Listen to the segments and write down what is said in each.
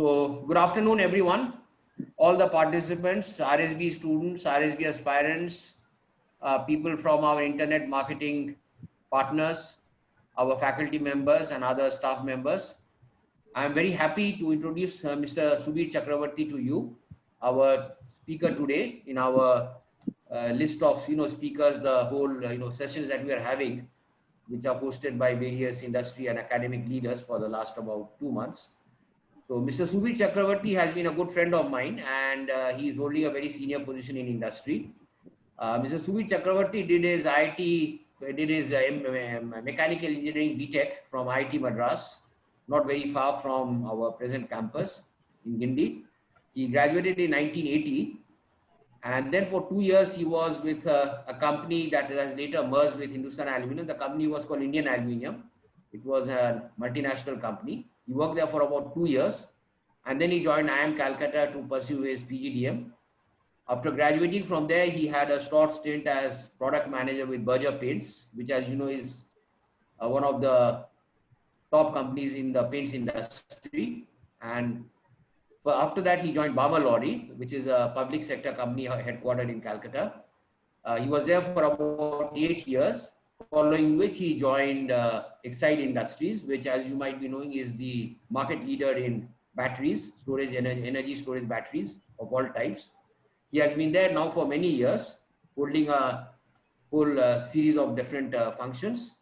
So, good afternoon, everyone. All the participants, RSB students, RSB aspirants, people from our internet marketing partners, our faculty members, and other staff members. I am very happy to introduce Mr. Subir Chakravarti to you, our speaker today in our list of speakers, the whole sessions that we are having, which are hosted by various industry and academic leaders for the last about 2 months. So Mr. Subir Chakravarti has been a good friend of mine, and he is holding a very senior position in industry. Mr. Subir Chakravarti did his mechanical engineering BTech from IIT Madras, not very far from our present campus in Guindy. He graduated in 1980, and then for 2 years he was with a company that has later merged with Hindustan Aluminium. The company was called Indian Aluminium. It was a multinational company. He worked there for about 2 years, and then he joined IIM Calcutta to pursue his PGDM. After graduating from there, he had a short stint as product manager with Berger Paints, which, as you know, is one of the top companies in the paints industry. And after that, he joined Baber Lorry, which is a public sector company headquartered in Calcutta. He was there for about 8 years, following which he joined Exide Industries, which, as you might be knowing, is the market leader in batteries, energy storage batteries of all types. He has been there now for many years, holding a whole series of different functions.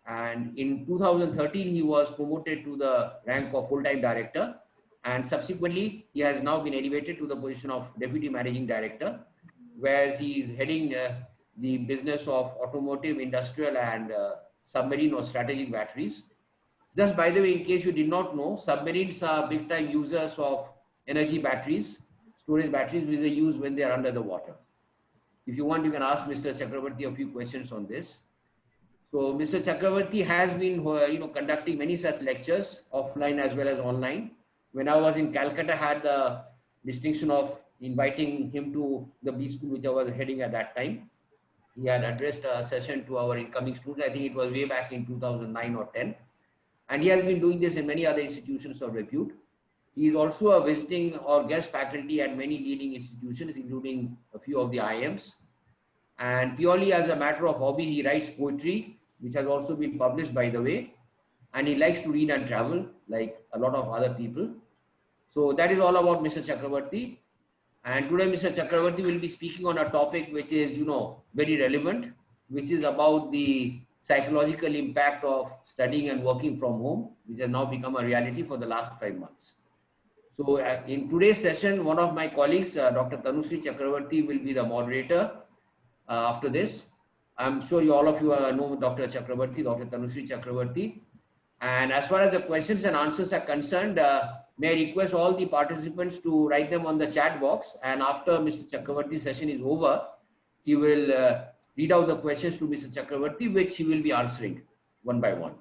And in 2013, he was promoted to the rank of full-time director. And subsequently, he has now been elevated to the position of deputy managing director, whereas he is heading the business of automotive, industrial, and submarine or strategic batteries. Just by the way, in case you did not know, submarines are big-time users of energy batteries, storage batteries, which they use when they are under the water. If you want, you can ask Mr. Chakravarti a few questions on this. So Mr. Chakravarti has been conducting many such lectures, offline as well as online. When I was in Calcutta, I had the distinction of inviting him to the B school, which I was heading at that time. He had addressed a session to our incoming students. I think it was way back in 2009 or 10. And he has been doing this in many other institutions of repute. He is also a visiting or guest faculty at many leading institutions, including a few of the IIMs. And purely as a matter of hobby, he writes poetry, which has also been published, by the way. And he likes to read and travel, like a lot of other people. So that is all about Mr. Chakravarti. And today, Mr. Chakravarti will be speaking on a topic which is, very relevant, which is about the psychological impact of studying and working from home, which has now become a reality for the last 5 months. So in today's session, one of my colleagues, Dr. Tanushree Chakravarti, will be the moderator after this. I'm sure all of you know Dr. Chakravarti, Dr. Tanushree Chakravarti. And as far as the questions and answers are concerned, may I request all the participants to write them on the chat box. And after Mr. Chakravarti's session is over, he will read out the questions to Mr. Chakravarti, which he will be answering one by one.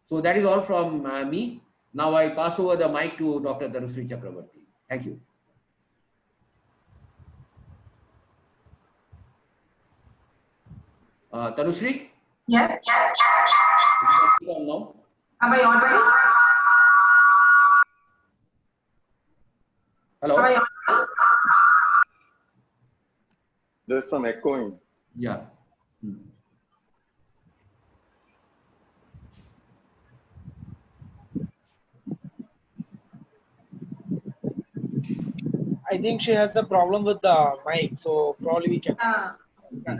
So that is all from me. Now I pass over the mic to Dr. Tanushree Chakravarti. Thank you. Tanushree? Yes. Now. Am I audible? Hello? Am I audible? There's some echoing. Yeah. I think she has a problem with the mic, so probably we can.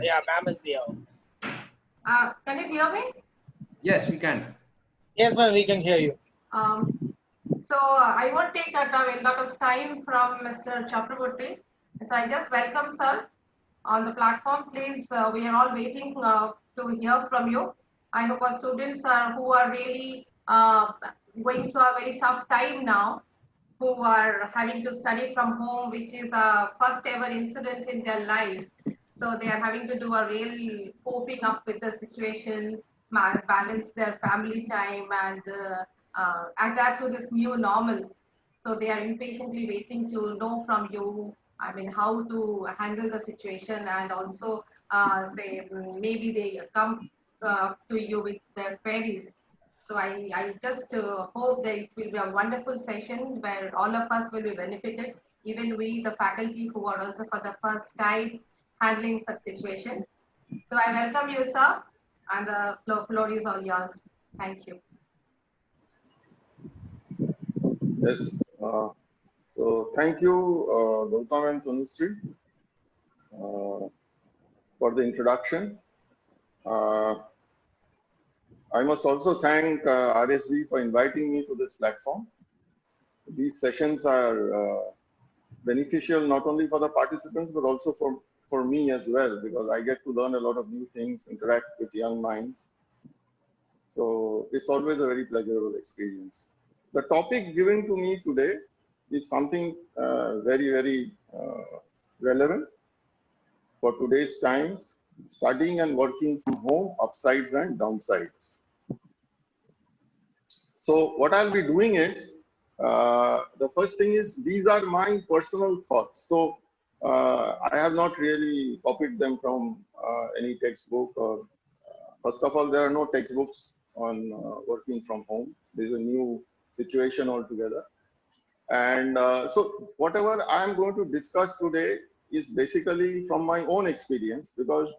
Yeah, ma'am is here. Can you hear me? Yes, we can. Yes, ma'am, we can hear you. So I won't take a lot of time from Mr. Chakravarti. So I just welcome sir on the platform. Please, we are all waiting to hear from you. I hope our students who are really going through a very tough time now, who are having to study from home, which is a first ever incident in their life. So they are having to do a real coping up with the situation, balance their family time and adapt to this new normal. So they are impatiently waiting to know from you, I mean, how to handle the situation, and also say maybe they come to you with their queries. So I just hope that it will be a wonderful session where all of us will be benefited, even we, the faculty who are also for the first time handling such situation. So I welcome you, sir, and the floor is all yours. Thank you. Yes. So thank you, Gautam and Tanushree, for the introduction. I must also thank RSV for inviting me to this platform. These sessions are beneficial not only for the participants, but also for me as well, because I get to learn a lot of new things, interact with young minds. So it's always a very pleasurable experience. The topic given to me today is something very, very relevant for today's times, studying and working from home, upsides and downsides. So what I'll be doing is, the first thing is, these are my personal thoughts. So I have not really copied them from any textbook. Or first of all, there are no textbooks on working from home. There's a new situation altogether. And so whatever I'm going to discuss today is basically from my own experience, because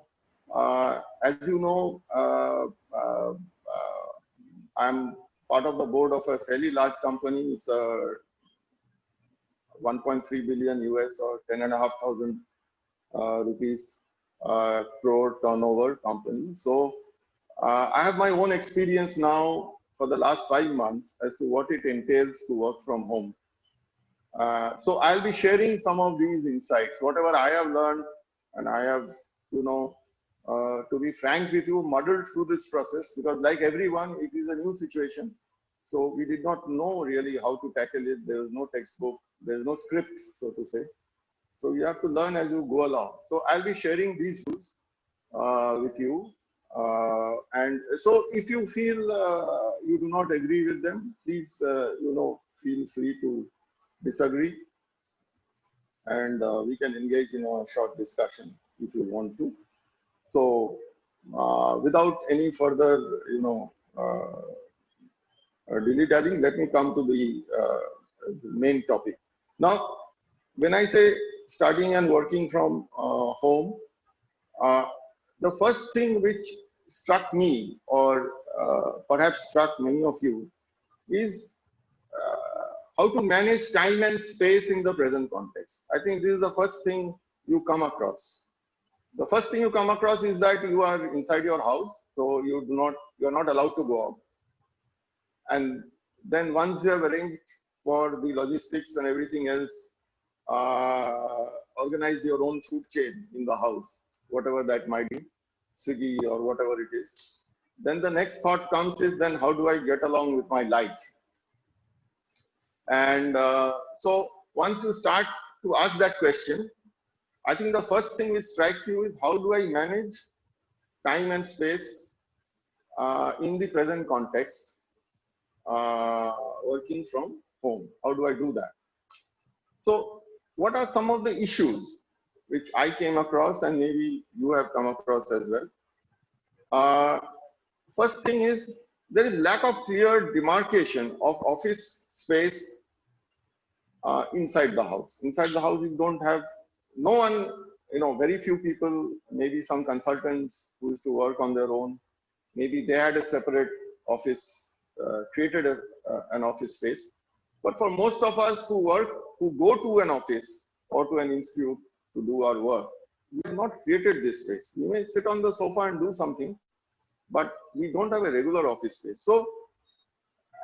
as you know, I'm part of the board of a fairly large company. It's a 1.3 billion US or 10,500 rupees crore turnover company. So I have my own experience now for the last 5 months as to what it entails to work from home. So I'll be sharing some of these insights, whatever I have learned, and I have, to be frank with you, muddled through this process, because like everyone, it is a new situation. So we did not know really how to tackle it. There was no textbook, there's no script, so to say. So you have to learn as you go along. So I'll be sharing these views with you. And so if you feel you do not agree with them, please, feel free to disagree, and we can engage in a short discussion if you want to. So without any further, dilly-dallying, let me come to the main topic. Now, when I say studying and working from home, the first thing which struck me, or perhaps struck many of you, is how to manage time and space in the present context. I think this is the first thing you come across. The first thing you come across is that you are inside your house, so you're not allowed to go out. And then once you have arranged for the logistics and everything else, organize your own food chain in the house, whatever that might be, Swiggy or whatever it is. Then the next thought comes is, then how do I get along with my life? And so once you start to ask that question, I think the first thing which strikes you is, how do I manage time and space in the present context, working from home? How do I do that? So what are some of the issues which I came across, and maybe you have come across as well? First thing is, there is lack of clear demarcation of office space inside the house. Inside the house, you don't have, no one, very few people, maybe some consultants who used to work on their own, maybe they had a separate office, created an office space. But for most of us who go to an office or to an institute to do our work, we have not created this space. You may sit on the sofa and do something, but we don't have a regular office space. So,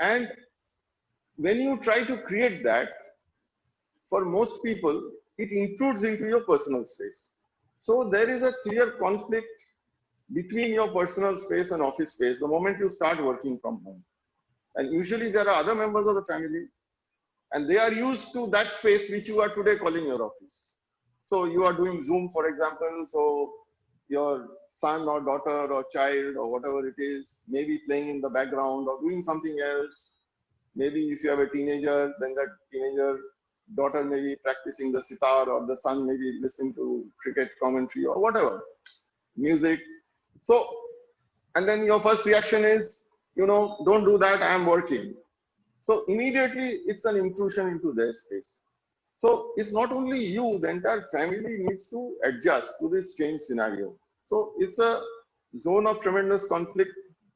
and when you try to create that, for most people, it intrudes into your personal space. So there is a clear conflict between your personal space and office space the moment you start working from home. And usually there are other members of the family, and they are used to that space which you are today calling your office. So you are doing Zoom, for example, so your son or daughter or child or whatever it is, maybe playing in the background or doing something else. Maybe if you have a teenager, then that teenager daughter may be practicing the sitar, or the son may be listening to cricket commentary or whatever, music. So, and then your first reaction is, don't do that, I am working. So immediately it's an intrusion into their space. So it's not only you, the entire family needs to adjust to this change scenario. So it's a zone of tremendous conflict.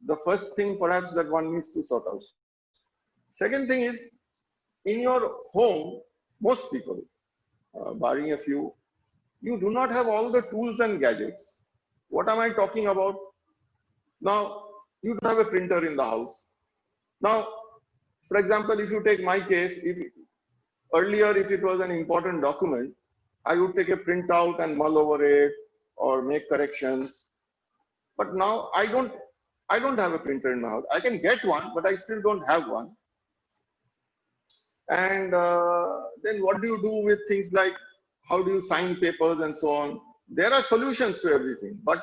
The first thing perhaps that one needs to sort out. Second thing is, in your home, most people, barring a few, you do not have all the tools and gadgets. What am I talking about? Now, you don't have a printer in the house. Now, for example, if you take my case, earlier, if it was an important document, I would take a printout and mull over it or make corrections. But now I don't have a printer in my house. I can get one, but I still don't have one. And then what do you do with things like how do you sign papers and so on? There are solutions to everything, but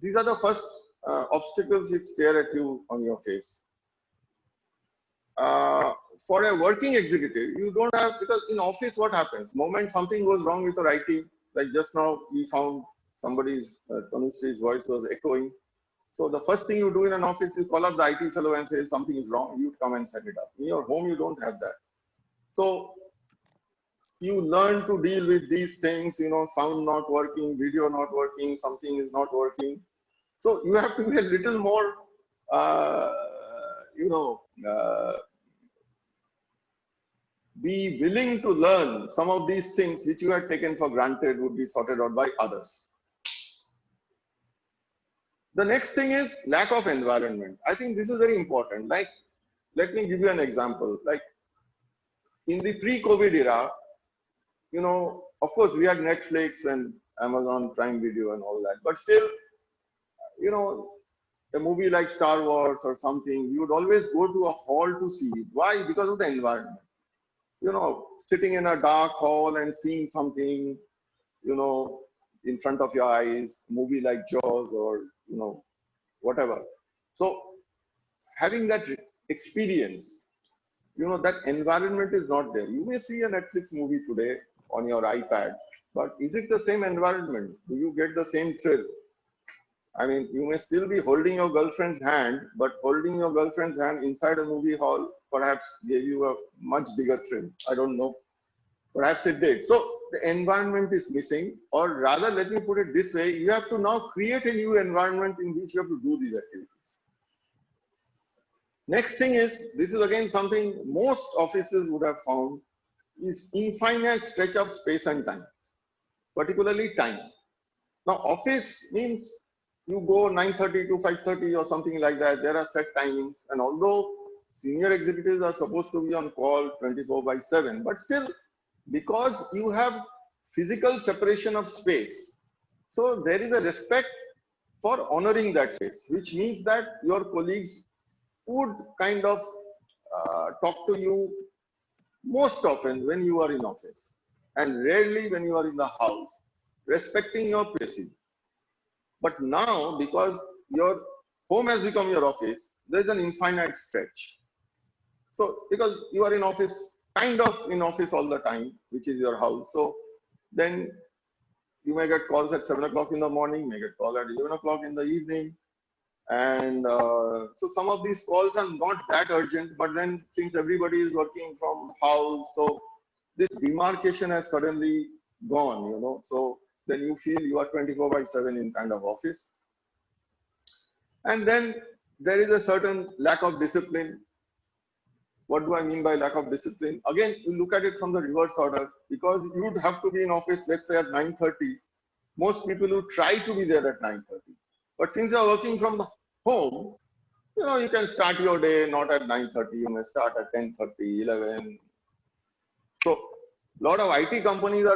these are the first obstacles which stare at you on your face. For a working executive, you don't have, because in office what happens? Moment something goes wrong with your IT, like just now we found somebody's, Tanusri's voice was echoing. So the first thing you do in an office, you call up the IT fellow and say something is wrong, you come and set it up. In your home, you don't have that. So you learn to deal with these things, sound not working, video not working, something is not working. So you have to be a little more, be willing to learn some of these things which you had taken for granted would be sorted out by others. The next thing is lack of environment. I think this is very important. Like, let me give you an example. Like in the pre-COVID era, of course we had Netflix and Amazon Prime Video and all that, but still, a movie like Star Wars or something, you would always go to a hall to see it. Why? Because of the environment. Sitting in a dark hall and seeing something, in front of your eyes, movie like Jaws or, whatever. So having that experience, that environment is not there. You may see a Netflix movie today on your iPad, but is it the same environment? Do you get the same thrill? I mean, you may still be holding your girlfriend's hand, but holding your girlfriend's hand inside a movie hall perhaps gave you a much bigger thrill. I don't know. Perhaps it did. So the environment is missing, or rather, let me put it this way, you have to now create a new environment in which you have to do these activities. Next thing is, this is again something most offices would have found, is infinite stretch of space and time, particularly time. Now, office means you go 9:30 to 5:30 or something like that. There are set timings. And although senior executives are supposed to be on call 24/7, but still, because you have physical separation of space, so there is a respect for honoring that space, which means that your colleagues would kind of talk to you most often when you are in office and rarely when you are in the house, respecting your privacy. But now, because your home has become your office, there is an infinite stretch. So because you are in office, kind of in office all the time, which is your house. So then you may get calls at 7 o'clock in the morning, may get call at 11 o'clock in the evening. And so some of these calls are not that urgent, but then since everybody is working from house, so this demarcation has suddenly gone, so then you feel you are 24/7 in kind of office. And then there is a certain lack of discipline. What do I mean by lack of discipline? Again, you look at it from the reverse order, because you would have to be in office, let's say at 9:30. Most people would try to be there at 9:30. But since you're working from the home, you can start your day not at 9:30, you may start at 10:30, 11. So a lot of IT companies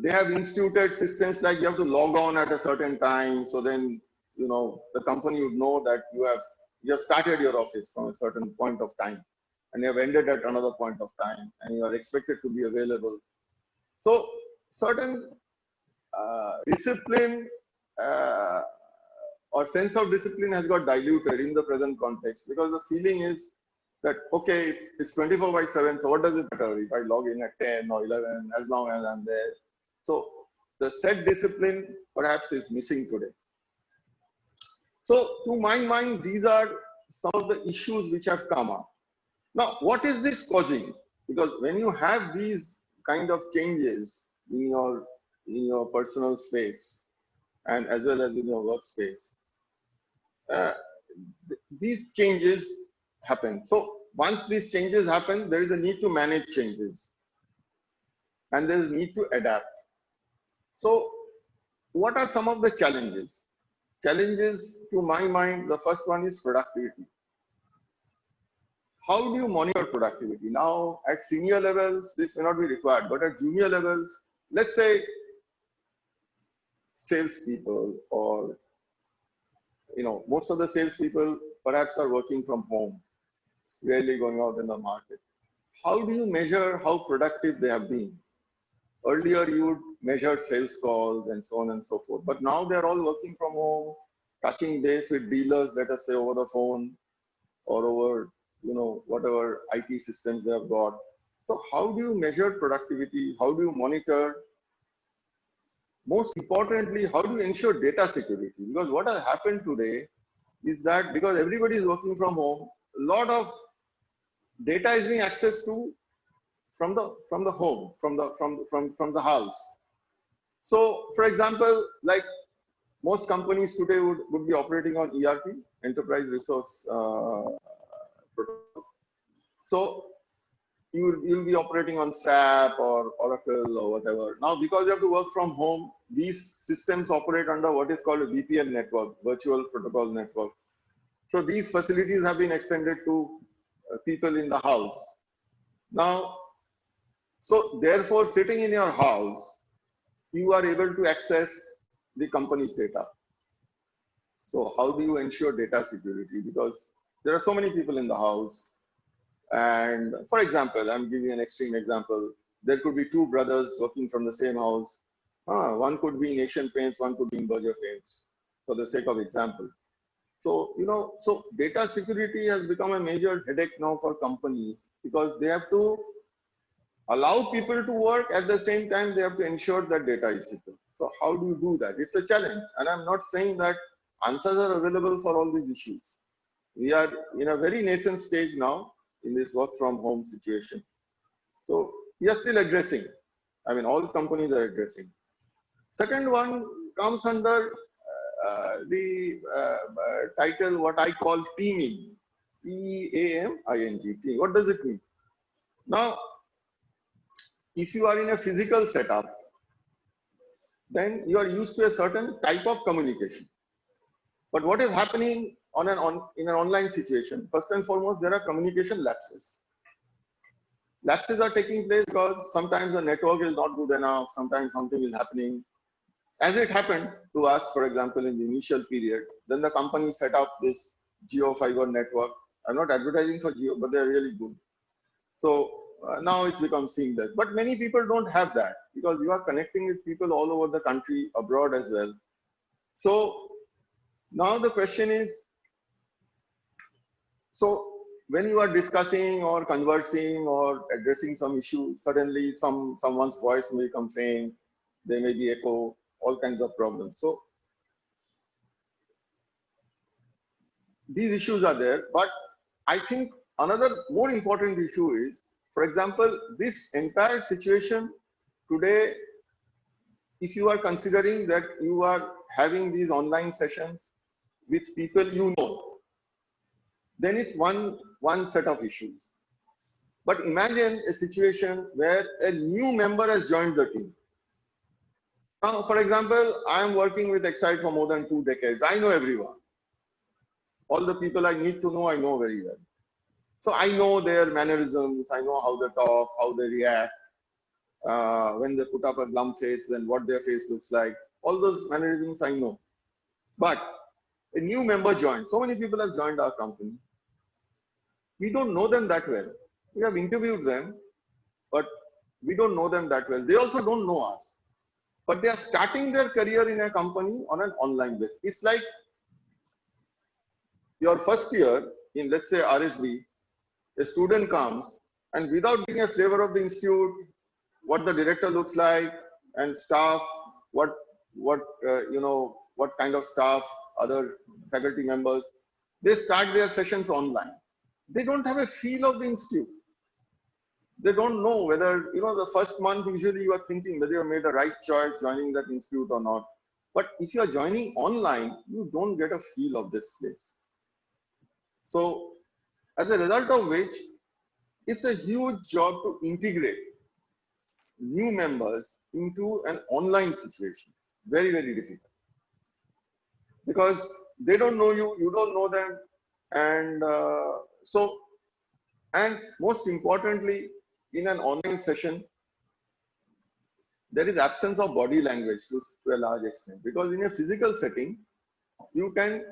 they have instituted systems like you have to log on at a certain time. So then, the company would know that you have started your office from a certain point of time and you have ended at another point of time and you are expected to be available. So certain discipline or sense of discipline has got diluted in the present context, because the feeling is that, okay, it's 24/7, so what does it matter if I log in at 10 or 11, as long as I'm there. So the set discipline perhaps is missing today. So to my mind, these are some of the issues which have come up. Now, what is this causing? Because when you have these kind of changes in your personal space and as well as in your workspace, these changes happen. So once these changes happen, there is a need to manage changes and there is need to adapt. So what are some of the challenges? Challenges, to my mind, the first one is productivity. How do you monitor productivity? Now, at senior levels, this may not be required, but at junior levels, let's say salespeople, or most of the salespeople perhaps are working from home, rarely going out in the market. How do you measure how productive they have been? Earlier, you would measure sales calls and so on and so forth, but now they're all working from home, touching base with dealers, let us say over the phone or over whatever IT systems they have got. So how do you measure productivity? How do you monitor? Most importantly, how do you ensure data security? Because what has happened today is that because everybody is working from home, a lot of data is being accessed to from the home, from the house. So, for example, like most companies today would be operating on ERP, Enterprise Resource Protocol. So you'll be operating on SAP or Oracle or whatever. Now, because you have to work from home, these systems operate under what is called a VPN network, Virtual Protocol Network. So these facilities have been extended to people in the house. Now, so therefore, sitting in your house, you are able to access the company's data. So how do you ensure data security? Because there are so many people in the house. And for example, I'm giving an extreme example. There could be two brothers working from the same house. One could be in Asian Paints, one could be in Berger Paints, for the sake of example. So, so data security has become a major headache now for companies because they have to allow people to work, at the same time they have to ensure that data is secure. So how do you do that? It's a challenge, and I'm not saying that answers are available for all these issues. We are in a very nascent stage now in this work from home situation. So we are still addressing. I mean, all companies are addressing. Second one comes under the title, what I call teaming, T-E-A-M-I-N-G. What does it mean? Now, if you are in a physical setup, then you are used to a certain type of communication. But what is happening in an online situation? First and foremost, there are communication lapses. Lapses are taking place because sometimes the network is not good enough, sometimes something is happening. As it happened to us, for example, in the initial period, then the company set up this Geo Fiber network. I'm not advertising for Geo, but they're really good. So now it's become seamless. But many people don't have that because you are connecting with people all over the country, abroad as well. So now the question is, so when you are discussing or conversing or addressing some issue, suddenly someone's voice may come saying, there may be echo, all kinds of problems. So these issues are there, but I think another more important issue is, for example, this entire situation today, if you are considering that you are having these online sessions with people you know, then it's one set of issues. But imagine a situation where a new member has joined the team. Now, for example, I am working with Excite for more than 2 decades. I know everyone. All the people I need to know, I know very well. So I know their mannerisms, I know how they talk, how they react. When they put up a glum face, then what their face looks like. All those mannerisms I know. But a new member joined. So many people have joined our company. We don't know them that well. We have interviewed them, but we don't know them that well. They also don't know us. But they are starting their career in a company on an online basis. It's like your first year in, let's say, RSB, a student comes and without getting a flavor of the institute, what the director looks like and staff, what kind of staff, other faculty members, They start their sessions online. They don't have a feel of the institute. They don't know whether, the first month usually you are thinking whether you have made a right choice joining that institute or not. But if you are joining online, you don't get a feel of this place. So as a result of which, it's a huge job to integrate new members into an online situation. Very, very difficult. Because they don't know you, you don't know them. And and most importantly, in an online session, there is absence of body language to a large extent. Because in a physical setting, you can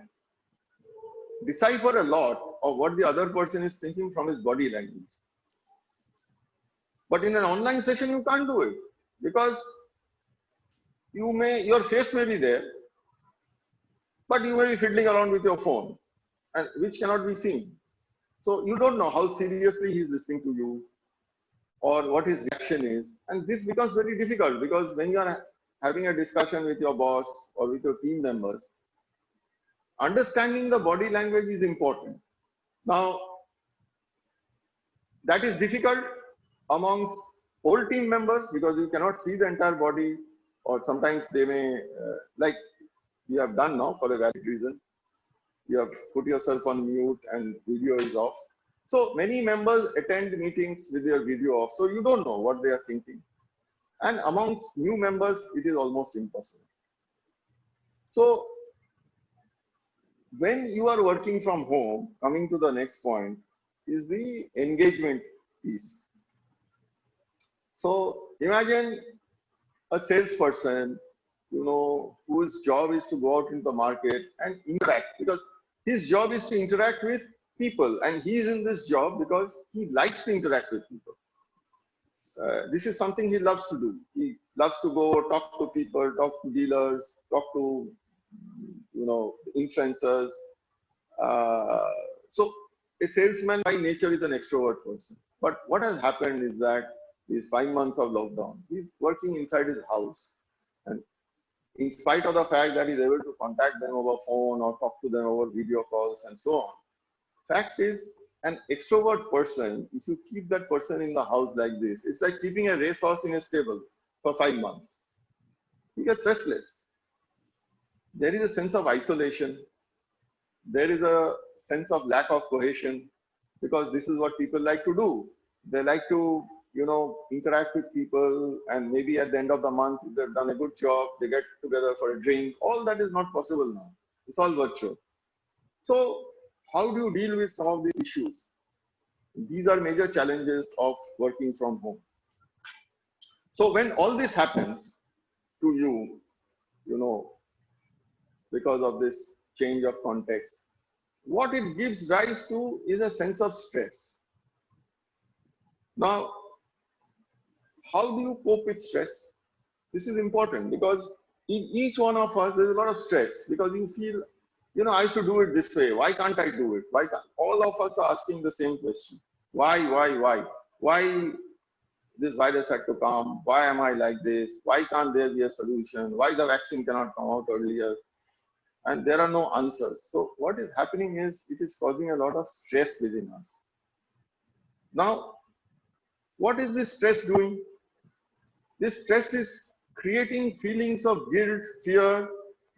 decipher a lot of what the other person is thinking from his body language. But in an online session, you can't do it because your face may be there, but you may be fiddling around with your phone, and which cannot be seen. So you don't know how seriously he is listening to you or what his reaction is. And this becomes very difficult because when you are having a discussion with your boss or with your team members, understanding the body language is important. Now, that is difficult amongst old team members because you cannot see the entire body, or sometimes they may, like you have done now for a valid reason, you have put yourself on mute and video is off. So many members attend meetings with their video off, so you don't know what they are thinking. And amongst new members, it is almost impossible. So when you are working from home, coming to the next point, is the engagement piece. So imagine a salesperson, whose job is to go out into the market and interact, because his job is to interact with people, and he is in this job because he likes to interact with people. This is something he loves to do. He loves to go talk to people, talk to dealers, talk to influencers. So a salesman by nature is an extrovert person. But what has happened is that these 5 months of lockdown, he's working inside his house. And in spite of the fact that he's able to contact them over phone or talk to them over video calls and so on, fact is, an extrovert person, if you keep that person in the house like this, it's like keeping a racehorse in a stable for 5 months. He gets restless. There is a sense of isolation. There is a sense of lack of cohesion, because this is what people like to do. They like to, interact with people, and maybe at the end of the month, if they've done a good job, they get together for a drink. All that is not possible now. It's all virtual. So how do you deal with some of the issues? These are major challenges of working from home. So when all this happens to you, because of this change of context, what it gives rise to is a sense of stress. Now, how do you cope with stress? This is important because in each one of us, there's a lot of stress because you feel, I should do it this way. Why can't I do it? Why can't? All of us are asking the same question. Why? Why this virus had to come? Why am I like this? Why can't there be a solution? Why the vaccine cannot come out earlier? And there are no answers. So what is happening is it is causing a lot of stress within us. Now, what is this stress doing? This stress is creating feelings of guilt, fear,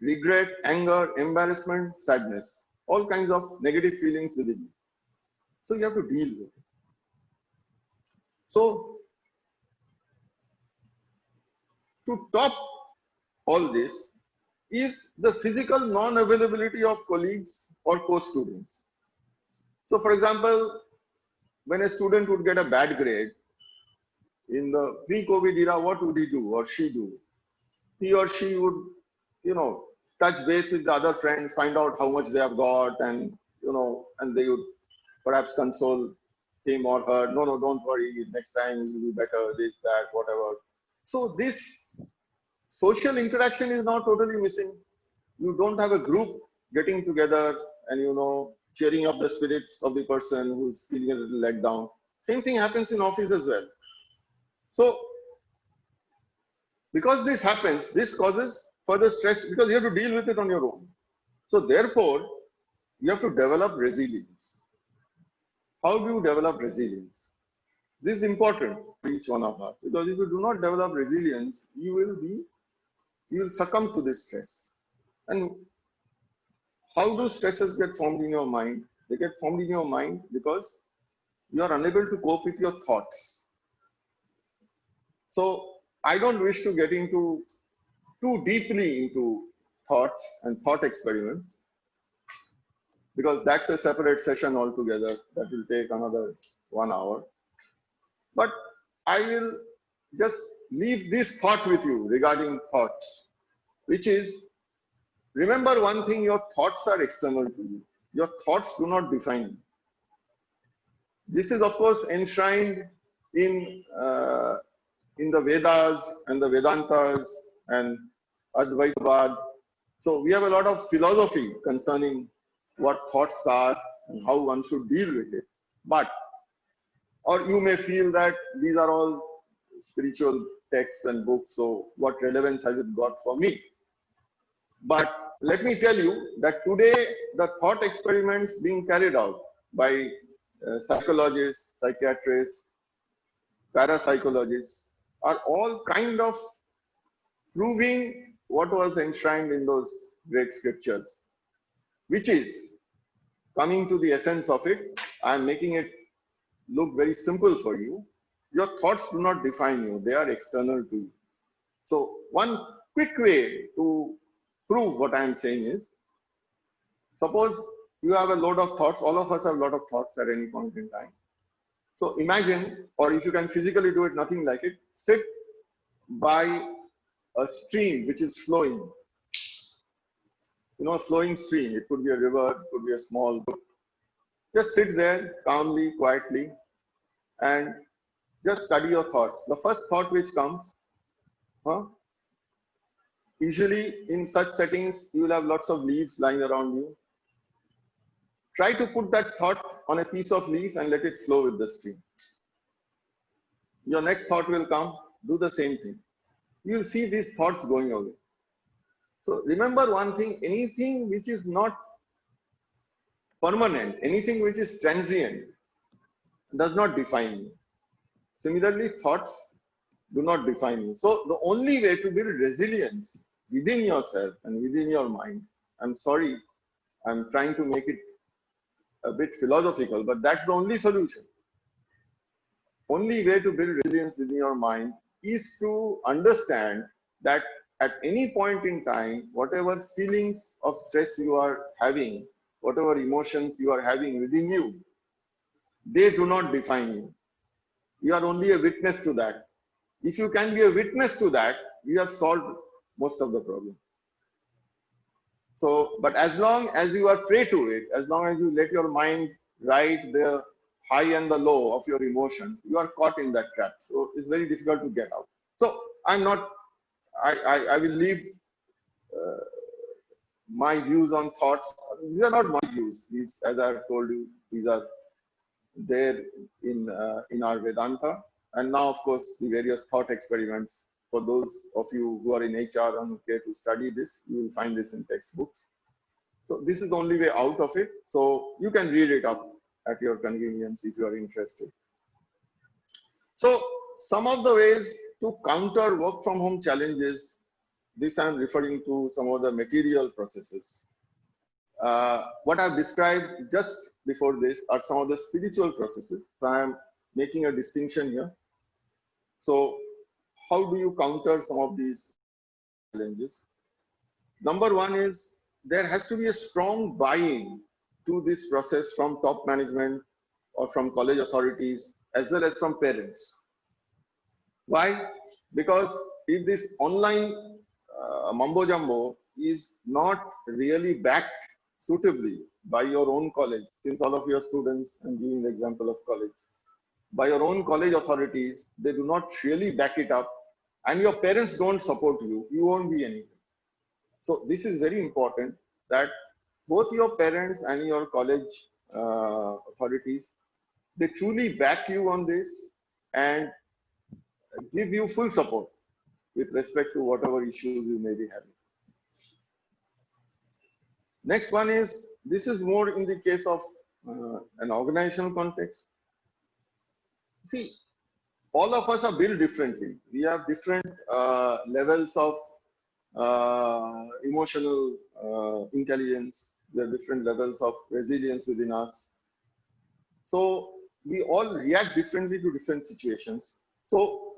regret, anger, embarrassment, sadness, all kinds of negative feelings within you. So you have to deal with it. So to top all this is the physical non-availability of colleagues or co-students. So for example, when a student would get a bad grade, in the pre-COVID era, what would he do or she do? He or she would, touch base with the other friends, find out how much they have got, and, and they would perhaps console him or her. No, don't worry, next time you will be better, this, that, whatever. So this social interaction is now totally missing. You don't have a group getting together and, cheering up the spirits of the person who's feeling a little let down. Same thing happens in office as well. So, because this happens, this causes further stress because you have to deal with it on your own. So therefore, You have to develop resilience. How do you develop resilience? This is important for each one of us, because if you do not develop resilience, you will succumb to this stress. And how do stresses get formed in your mind? They get formed in your mind because you are unable to cope with your thoughts. So I don't wish to get into too deeply into thoughts and thought experiments, because that's a separate session altogether that will take another 1 hour. But I will just leave this thought with you regarding thoughts, which is, remember one thing, your thoughts are external to you. Your thoughts do not define you. This is of course enshrined in the Vedas and the Vedantas and Advaitavad. So we have a lot of philosophy concerning what thoughts are and how one should deal with it. But, or you may feel that these are all spiritual texts and books, so what relevance has it got for me? But let me tell you that today the thought experiments being carried out by psychologists, psychiatrists, parapsychologists are all kind of proving what was enshrined in those great scriptures, which is, coming to the essence of it, I am making it look very simple for you. Your thoughts do not define you, they are external to you. So one quick way to prove what I am saying is, suppose you have a load of thoughts, all of us have a lot of thoughts at any point in time. So imagine, or if you can physically do it, nothing like it, sit by a stream which is flowing. You know, a flowing stream, it could be a river, it could be a small brook. Just sit there calmly, quietly, and just study your thoughts. The first thought which comes, usually in such settings, you will have lots of leaves lying around you. Try to put that thought on a piece of leaf and let it flow with the stream. Your next thought will come, do the same thing. You will see these thoughts going away. So remember one thing, anything which is not permanent, anything which is transient, does not define you. Similarly, thoughts do not define you. So the only way to build resilience within yourself and within your mind, I'm sorry, I'm trying to make it a bit philosophical, but that's the only solution. Only way to build resilience within your mind is to understand that at any point in time, whatever feelings of stress you are having, whatever emotions you are having within you, they do not define you. You are only a witness to that. If you can be a witness to that, you have solved most of the problem. So, but as long as you are prey to it, as long as you let your mind ride the high and the low of your emotions, you are caught in that trap. So it's very difficult to get out. So I'm not, I will leave my views on thoughts. These are not my views. These, as I've told you, these are there in our Vedanta. And now, of course, the various thought experiments. For those of you who are in HR and care to study this, you will find this in textbooks. So this is the only way out of it. So you can read it up at your convenience if you are interested. So some of the ways to counter work from home challenges, this I'm referring to some of the material processes. What I've described just before this are some of the spiritual processes. So I am making a distinction here. So how do you counter some of these challenges? Number one is there has to be a strong buy-in to this process from top management or from college authorities as well as from parents. Why? Because if this online mumbo jumbo is not really backed suitably by your own college, since all of your students, I'm giving the example of college, by your own college authorities, they do not really back it up, and your parents don't support you, you won't be anything. So this is very important that both your parents and your college authorities, they truly back you on this and give you full support with respect to whatever issues you may be having. Next one is this is more in the case of an organizational context. See, all of us are built differently. We have different levels of emotional intelligence. We have different levels of resilience within us. So we all react differently to different situations. So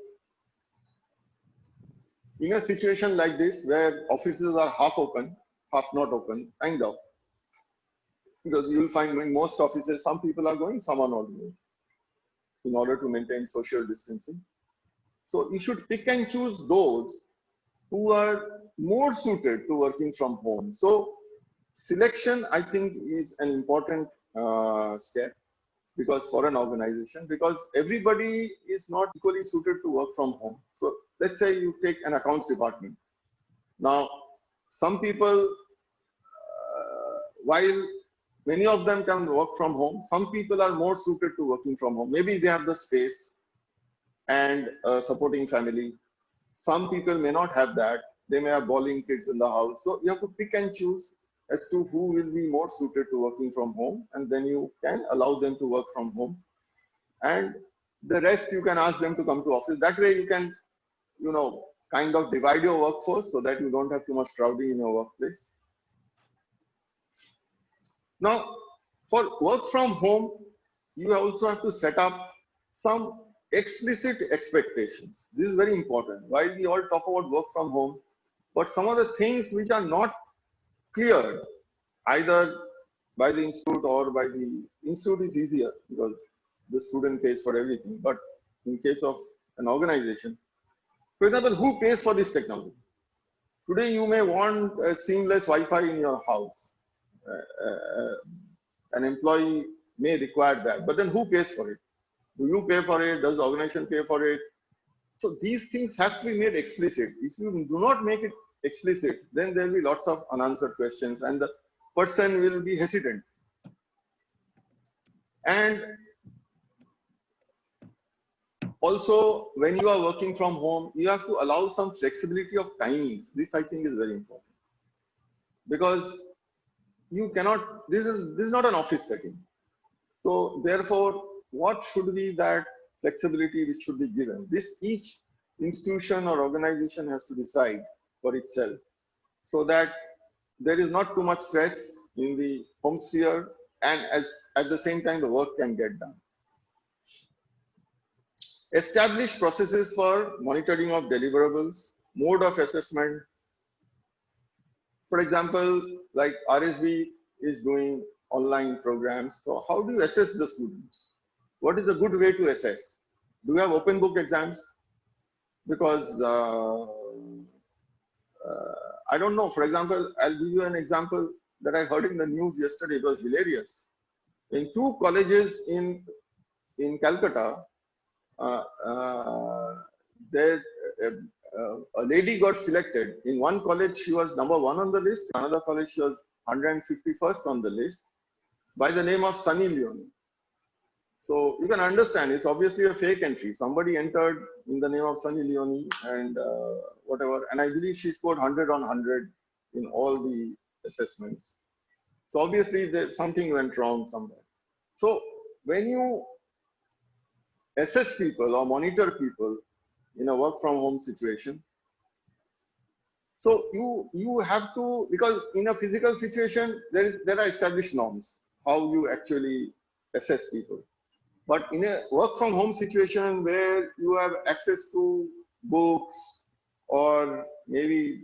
in a situation like this, where offices are half open, half not open, kind of, because you will find in most offices, some people are going, some are not going, in order to maintain social distancing. So you should pick and choose those who are more suited to working from home. So selection, I think, is an important step, because for an organization, because everybody is not equally suited to work from home. So let's say you take an accounts department. Now, some people, while many of them can work from home, some people are more suited to working from home. Maybe they have the space and a supporting family. Some people may not have that. They may have bawling kids in the house. So you have to pick and choose as to who will be more suited to working from home, and then you can allow them to work from home. And the rest you can ask them to come to office. That way you can, you know, kind of divide your workforce so that you don't have too much crowding in your workplace. Now, for work from home, you also have to set up some explicit expectations. This is very important. While we all talk about work from home, but some of the things which are not clear, either by the institute or by the institute is easier because the student pays for everything. But in case of an organization, for example, who pays for this technology? Today, you may want a seamless Wi-Fi in your house. An employee may require that, but then who pays for it? Do you pay for it? Does the organization pay for it? So these things have to be made explicit. If you do not make it explicit, then there will be lots of unanswered questions and the person will be hesitant. And also, when you are working from home, you have to allow some flexibility of timings. This, I think, is very important. Because you cannot, this is not an office setting. So therefore, what should be that flexibility which should be given? This each institution or organization has to decide for itself, so that there is not too much stress in the home sphere, and at the same time the work can get done. Establish processes for monitoring of deliverables, mode of assessment. For example, like RSB is doing online programs. So how do you assess the students? What is a good way to assess? Do you have open book exams? Because I don't know. For example, I'll give you an example that I heard in the news yesterday. It was hilarious. In two colleges in Calcutta, a lady got selected. In one college, she was number 1 on the list. In another college, she was 151st on the list, by the name of Sunny Leone. So you can understand, it's obviously a fake entry. Somebody entered in the name of Sunny Leone and whatever. And I believe she scored 100 on 100 in all the assessments. So obviously something went wrong somewhere. So when you assess people or monitor people in a work from home situation, so you have to, because in a physical situation, there are established norms, how you actually assess people. But in a work from home situation where you have access to books or maybe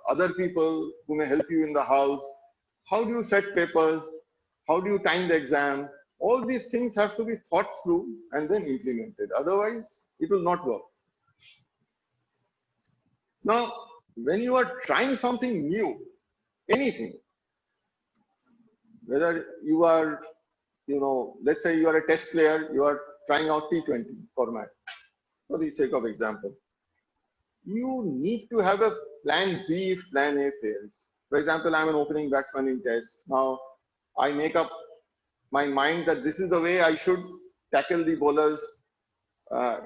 other people who may help you in the house, how do you set papers? How do you time the exam? All these things have to be thought through and then implemented. Otherwise, it will not work. Now, when you are trying something new, anything, whether you are, let's say you are a test player, you are trying out T20 format, for the sake of example, you need to have a plan B if plan A fails. For example, I'm an opening batsman in test. Now, I make up my mind that this is the way I should tackle the bowlers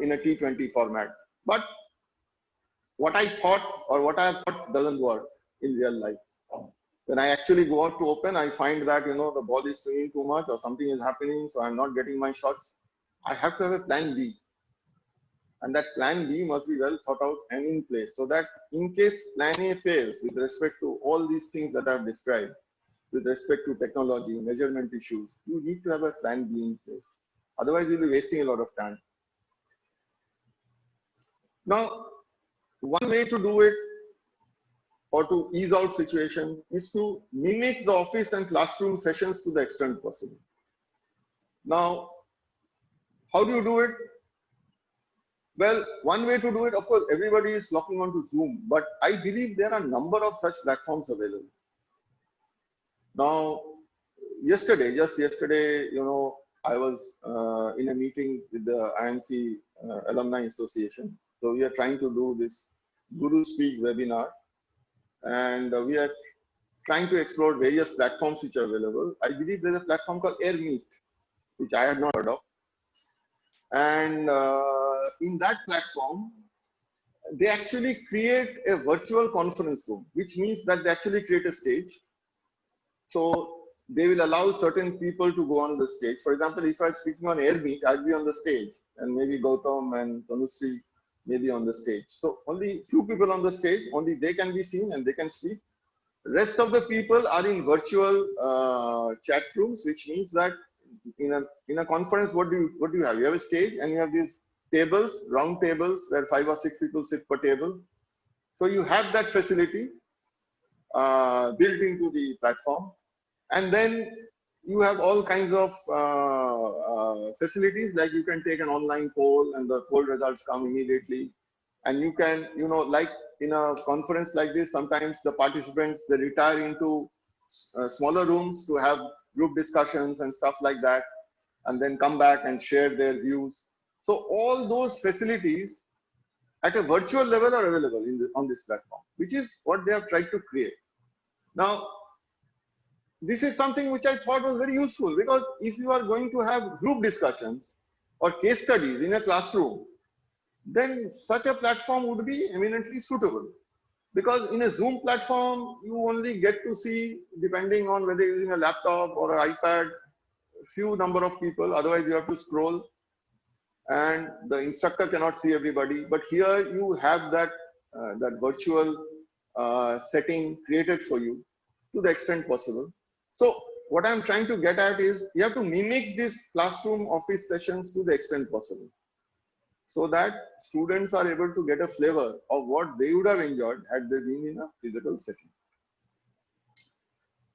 in a T20 format. But what I thought or what I have thought doesn't work in real life. When I actually go out to open, I find that, you know, the ball is swinging too much or something is happening, so I'm not getting my shots. I have to have a plan B. And that plan B must be well thought out and in place, so that in case plan A fails with respect to all these things that I've described, with respect to technology, measurement issues, you need to have a plan B in place. Otherwise, you'll be wasting a lot of time. Now, one way to do it or to ease out situation is to mimic the office and classroom sessions to the extent possible. Now, how do you do it? Well, one way to do it, of course, everybody is locking onto Zoom, but I believe there are a number of such platforms available. Now, just yesterday, you know, I was in a meeting with the IMC Alumni Association. So we are trying to do this Guru Speak webinar, and we are trying to explore various platforms which are available. I believe there's a platform called AirMeet, which I had not heard of. And in that platform, they actually create a virtual conference room, which means that they actually create a stage. So they will allow certain people to go on the stage. For example, if I'm speaking on AirMeet, I'll be on the stage, and maybe Gautam and Tanusri may be on the stage. So only few people on the stage, only they can be seen and they can speak. Rest of the people are in virtual chat rooms, which means that in a conference, what do you have? You have a stage and you have these tables, round tables, where 5 or 6 people sit per table. So you have that facility built into the platform. And then you have all kinds of facilities, like you can take an online poll and the poll results come immediately. And you can, you know, like in a conference like this, sometimes the participants, they retire into smaller rooms to have group discussions and stuff like that, and then come back and share their views. So all those facilities at a virtual level are available on this platform, which is what they have tried to create. Now, this is something which I thought was very useful, because if you are going to have group discussions or case studies in a classroom, then such a platform would be eminently suitable. Because in a Zoom platform, you only get to see, depending on whether you're using a laptop or an iPad, few number of people, otherwise you have to scroll and the instructor cannot see everybody. But here you have that, that virtual setting created for you to the extent possible. So what I'm trying to get at is, you have to mimic these classroom office sessions to the extent possible, so that students are able to get a flavor of what they would have enjoyed had they been in a physical setting.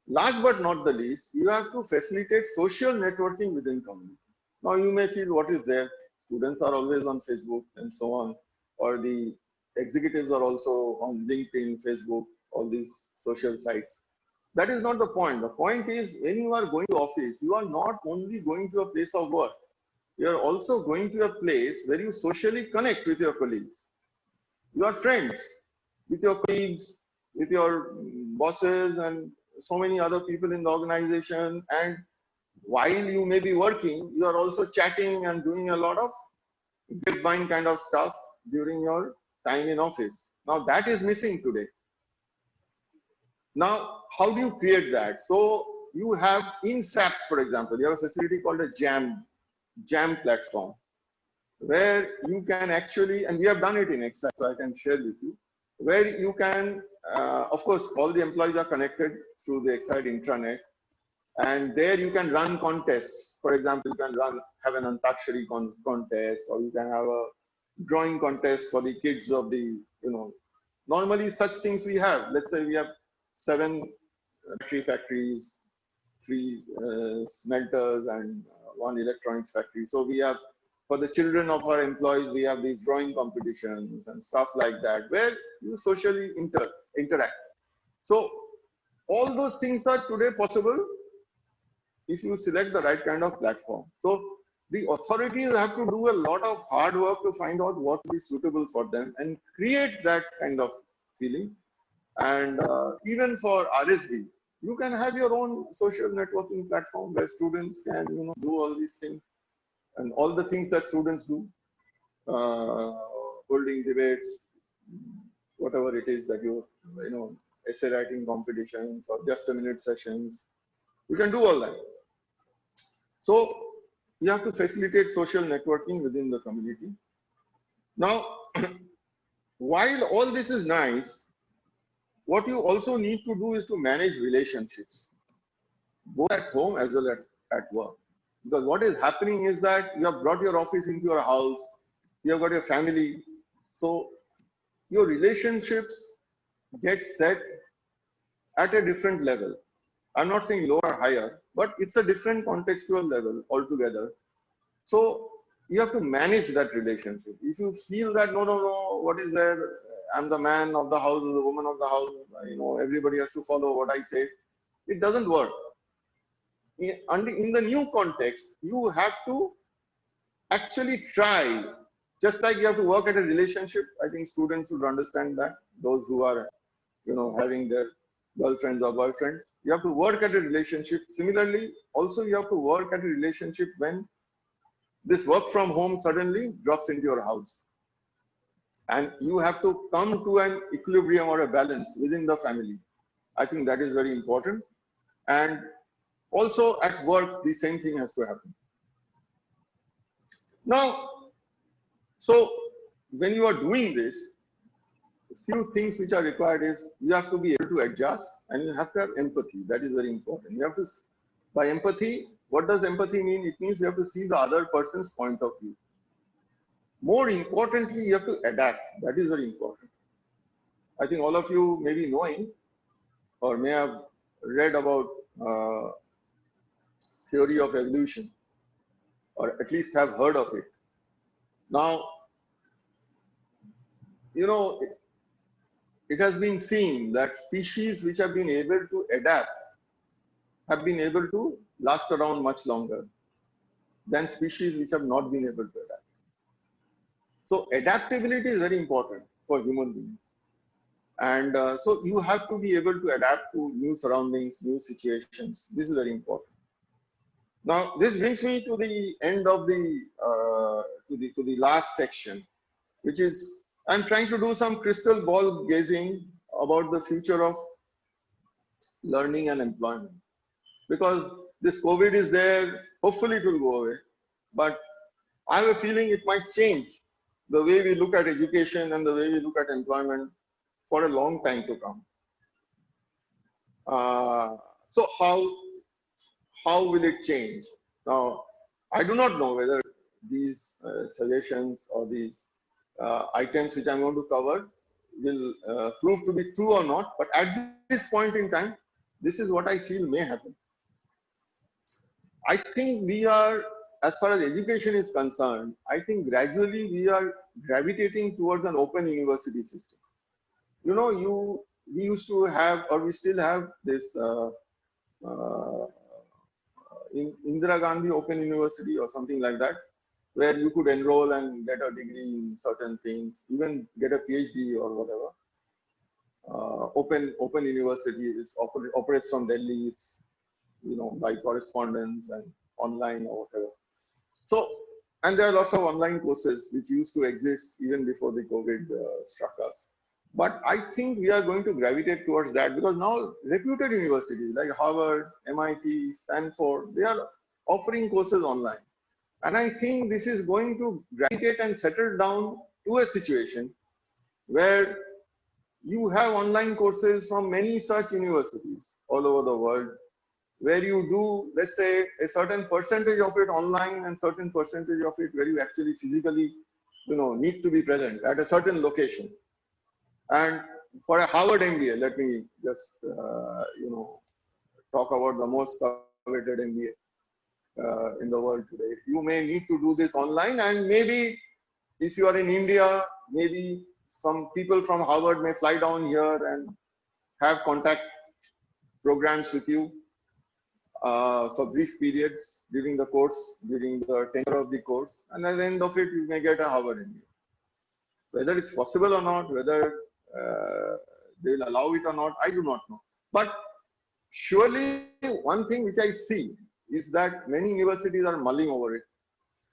Last but not the least, you have to facilitate social networking within community. Now you may feel, what is there? Students are always on Facebook and so on, or the executives are also on LinkedIn, Facebook, all these social sites. That is not the point. The point is, when you are going to office, you are not only going to a place of work, you are also going to a place where you socially connect with your colleagues. You are friends with your colleagues, with your bosses, and so many other people in the organization. And while you may be working, you are also chatting and doing a lot of grapevine kind of stuff during your time in office. Now that is missing today. Now, how do you create that? So you have in SAP, for example, you have a facility called a Jam platform, where you can actually, and we have done it in Excel, so I can share with you, where you can, of course, all the employees are connected through the Excel intranet, and there you can run contests. For example, you can have an Antakshari contest, or you can have a drawing contest for the kids of the, normally such things we have. Let's say we have 7 battery factories, 3 smelters, and 1 electronics factory. So we have, for the children of our employees, we have these drawing competitions and stuff like that, where you socially interact. So all those things are today possible if you select the right kind of platform. So the authorities have to do a lot of hard work to find out what is suitable for them and create that kind of feeling. And even for RSD, you can have your own social networking platform where students can, do all these things and all the things that students do, holding debates, whatever it is that you're, essay writing competitions or just a minute sessions. You can do all that. So you have to facilitate social networking within the community. Now, while all this is nice, what you also need to do is to manage relationships, both at home as well as at work. Because what is happening is that you have brought your office into your house, you have got your family, so your relationships get set at a different level. I'm not saying lower or higher, but it's a different contextual level altogether. So you have to manage that relationship. If you feel that, no, what is there? I'm the man of the house, the woman of the house, everybody has to follow what I say. It doesn't work. In the new context, you have to actually try, just like you have to work at a relationship. I think students should understand that, those who are, having their girlfriends or boyfriends, you have to work at a relationship. Similarly, also you have to work at a relationship when this work from home suddenly drops into your house. And you have to come to an equilibrium or a balance within the family. I think that is very important. And also at work, the same thing has to happen. Now, so when you are doing this, few things which are required is you have to be able to adjust and you have to have empathy. That is very important. You have to, by empathy, what does empathy mean? It means you have to see the other person's point of view. More importantly, you have to adapt. That is very important. I think all of you may be knowing or may have read about theory of evolution, or at least have heard of it. Now, it has been seen that species which have been able to adapt have been able to last around much longer than species which have not been able to adapt. So adaptability is very important for human beings. And so you have to be able to adapt to new surroundings, new situations. This is very important. Now, this brings me to the end of to the last section, which is I'm trying to do some crystal ball gazing about the future of learning and employment. Because this COVID is there, hopefully it will go away. But I have a feeling it might change the way we look at education and the way we look at employment for a long time to come. So how will it change? Now, I do not know whether these suggestions or these items which I'm going to cover will prove to be true or not, but at this point in time, this is what I feel may happen. I think we are, as far as education is concerned, I think gradually we are gravitating towards an open university system. We used to have, or we still have this Indira Gandhi Open University or something like that, where you could enroll and get a degree in certain things, even get a PhD or whatever. Open University operates from Delhi. It's by correspondence and online or whatever. So, and there are lots of online courses which used to exist even before the COVID struck us. But I think we are going to gravitate towards that, because now reputed universities like Harvard, MIT, Stanford, they are offering courses online. And I think this is going to gravitate and settle down to a situation where you have online courses from many such universities all over the world, where you do, let's say, a certain percentage of it online and certain percentage of it where you actually physically, need to be present at a certain location. And for a Harvard MBA, let me just, talk about the most coveted MBA in the world today. You may need to do this online, and maybe if you are in India, maybe some people from Harvard may fly down here and have contact programs with you for brief periods during the course, during the tenure of the course, and at the end of it, you may get a Harvard MBA. Whether it's possible or not, whether they'll allow it or not, I do not know. But surely one thing which I see is that many universities are mulling over it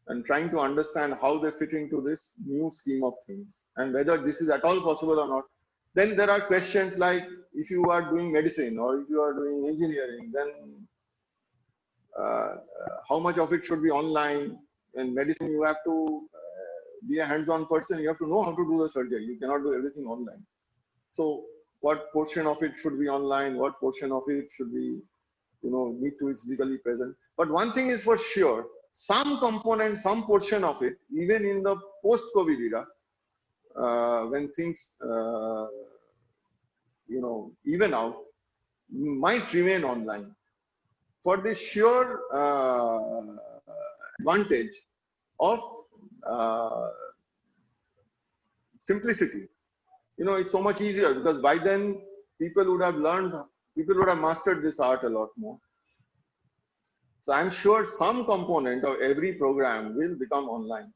and trying to understand how they fit into this new scheme of things and whether this is at all possible or not. Then there are questions like, if you are doing medicine or if you are doing engineering, then how much of it should be online? In medicine, you have to be a hands-on person. You have to know how to do the surgery. You cannot do everything online. So what portion of it should be online? What portion of it should be, need to be physically present? But one thing is for sure, some component, some portion of it, even in the post-COVID era, when things, even out, might remain online for the sheer advantage of simplicity. It's so much easier because by then people would have mastered this art a lot more. So I'm sure some component of every program will become online.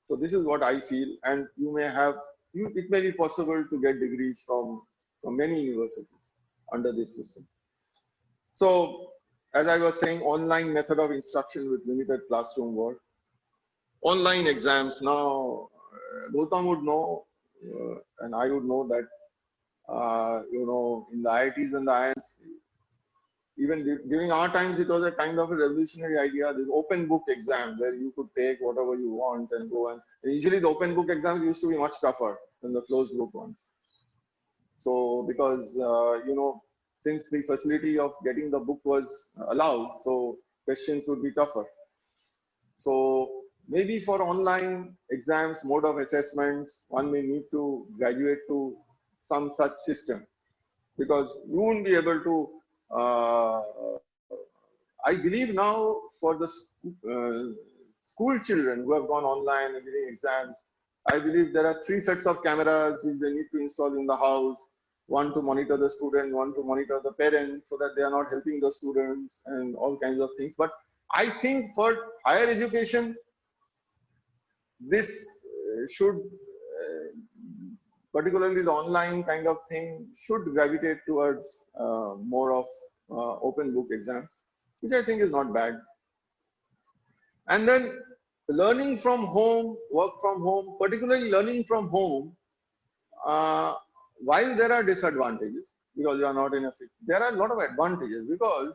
So this is what I feel, and it may be possible to get degrees from many universities under this system. So as I was saying, online method of instruction with limited classroom work. Online exams. Now, Gautam would know, and I would know that, in the IITs and the IIMs, even during our times, it was a kind of a revolutionary idea. This open book exam where you could take whatever you want and go and usually the open book exams used to be much tougher than the closed book ones. So because, since the facility of getting the book was allowed, so questions would be tougher. So maybe for online exams, mode of assessments, one may need to graduate to some such system because you won't be able to, I believe now for the school children who have gone online and giving exams, I believe there are 3 sets of cameras which they need to install in the house. One to monitor the student, one to monitor the parents so that they are not helping the students and all kinds of things. But I think for higher education, this should, particularly the online kind of thing, should gravitate towards more of open book exams, which I think is not bad. And then learning from home, work from home, particularly learning from home, while there are disadvantages, because you are not in a fix, there are a lot of advantages because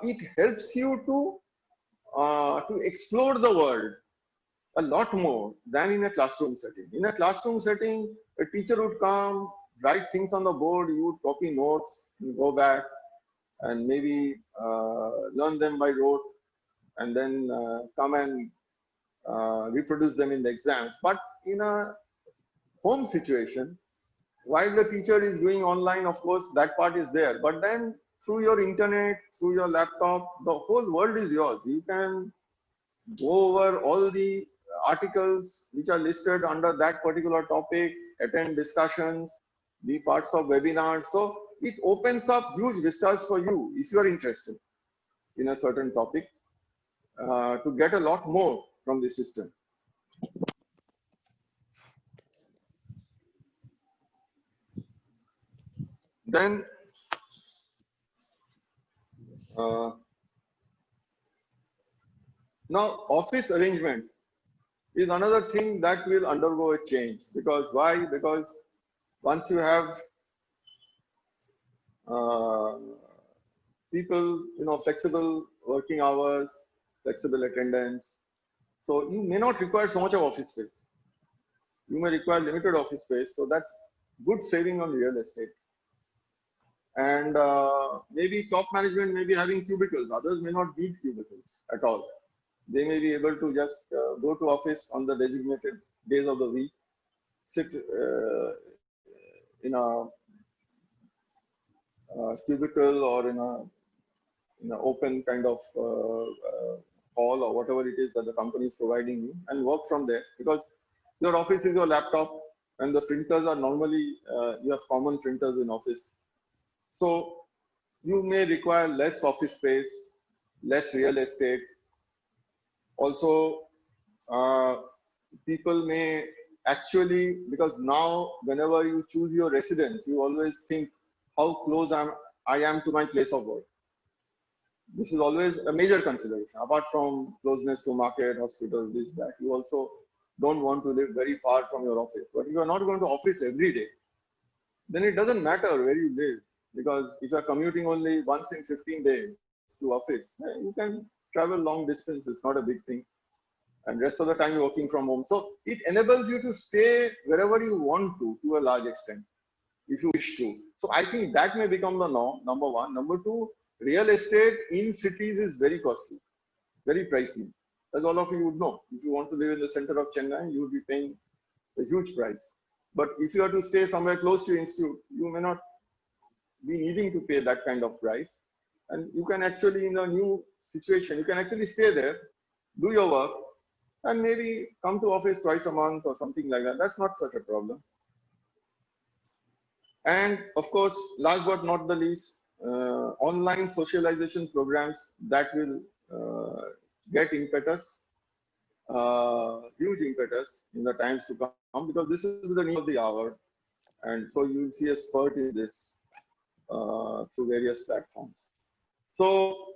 it helps you to explore the world a lot more than in a classroom setting. In a classroom setting, a teacher would come, write things on the board, you would copy notes, you go back and maybe learn them by rote and then come and reproduce them in the exams. But in a home situation, while the teacher is doing online, of course, that part is there. But then through your internet, through your laptop, the whole world is yours. You can go over all the articles which are listed under that particular topic, attend discussions, be parts of webinars. So it opens up huge vistas for you if you are interested in a certain topic to get a lot more from the system. Then now office arrangement is another thing that will undergo a change. Because why? Because once you have people, flexible working hours, flexible attendance, so you may not require so much of office space. You may require limited office space, so that's good saving on real estate. And maybe top management may be having cubicles, others may not need cubicles at all. They may be able to just go to office on the designated days of the week, sit in a cubicle or in an open kind of hall or whatever it is that the company is providing you, and work from there. Because your office is your laptop and the printers are normally, you have common printers in office. So you may require less office space, less real estate. Also, people may actually, because now whenever you choose your residence, you always think how close I am to my place of work. This is always a major consideration. Apart from closeness to market, hospitals, this, that, you also don't want to live very far from your office. But you are not going to office every day. then it doesn't matter where you live, because if you're commuting only once in 15 days to office, you can travel long distance. It's not a big thing. And rest of the time you're working from home. So it enables you to stay wherever you want to a large extent, if you wish to. So I think that may become the norm, number one. Number two, real estate in cities is very costly, very pricey. As all of you would know, if you want to live in the center of Chennai, you would be paying a huge price. But if you are to stay somewhere close to institute, you may not be needing to pay that kind of price. And you can actually, in a new situation, you can actually stay there, do your work, and maybe come to office twice a month or something like that. That's not such a problem. And of course, last but not the least, online socialization programs that will get impetus, huge impetus in the times to come, because this is the need of the hour. And so you will see a spurt in this through various platforms. So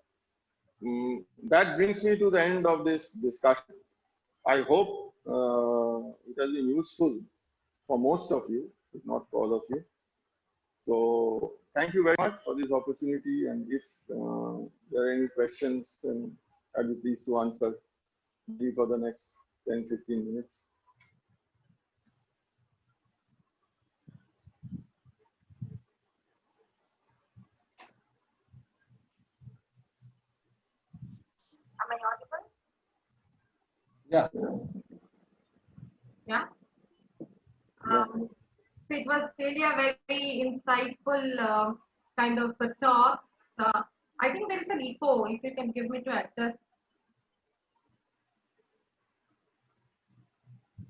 that brings me to the end of this discussion. I hope it has been useful for most of you, if not for all of you. So thank you very much for this opportunity. And if there are any questions, then I'll be pleased to answer for the next 10-15 minutes. Am I audible? Yeah. Yeah. Yeah. So it was really a very insightful kind of a talk. I think there is an echo. If you can give me to adjust.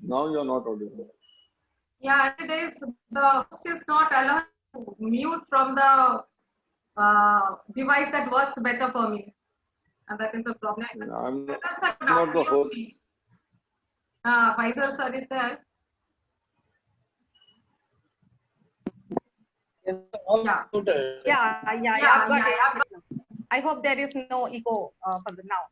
Now you're not audible. Yeah, it is. The host is not allowed to mute from the device that works better for me, and that is the problem. I'm Faisal sir, not the unmute host. me. Faisal sir is there. Yes, all Yeah. muted. Yeah, I've got it. I hope there is no echo for the now.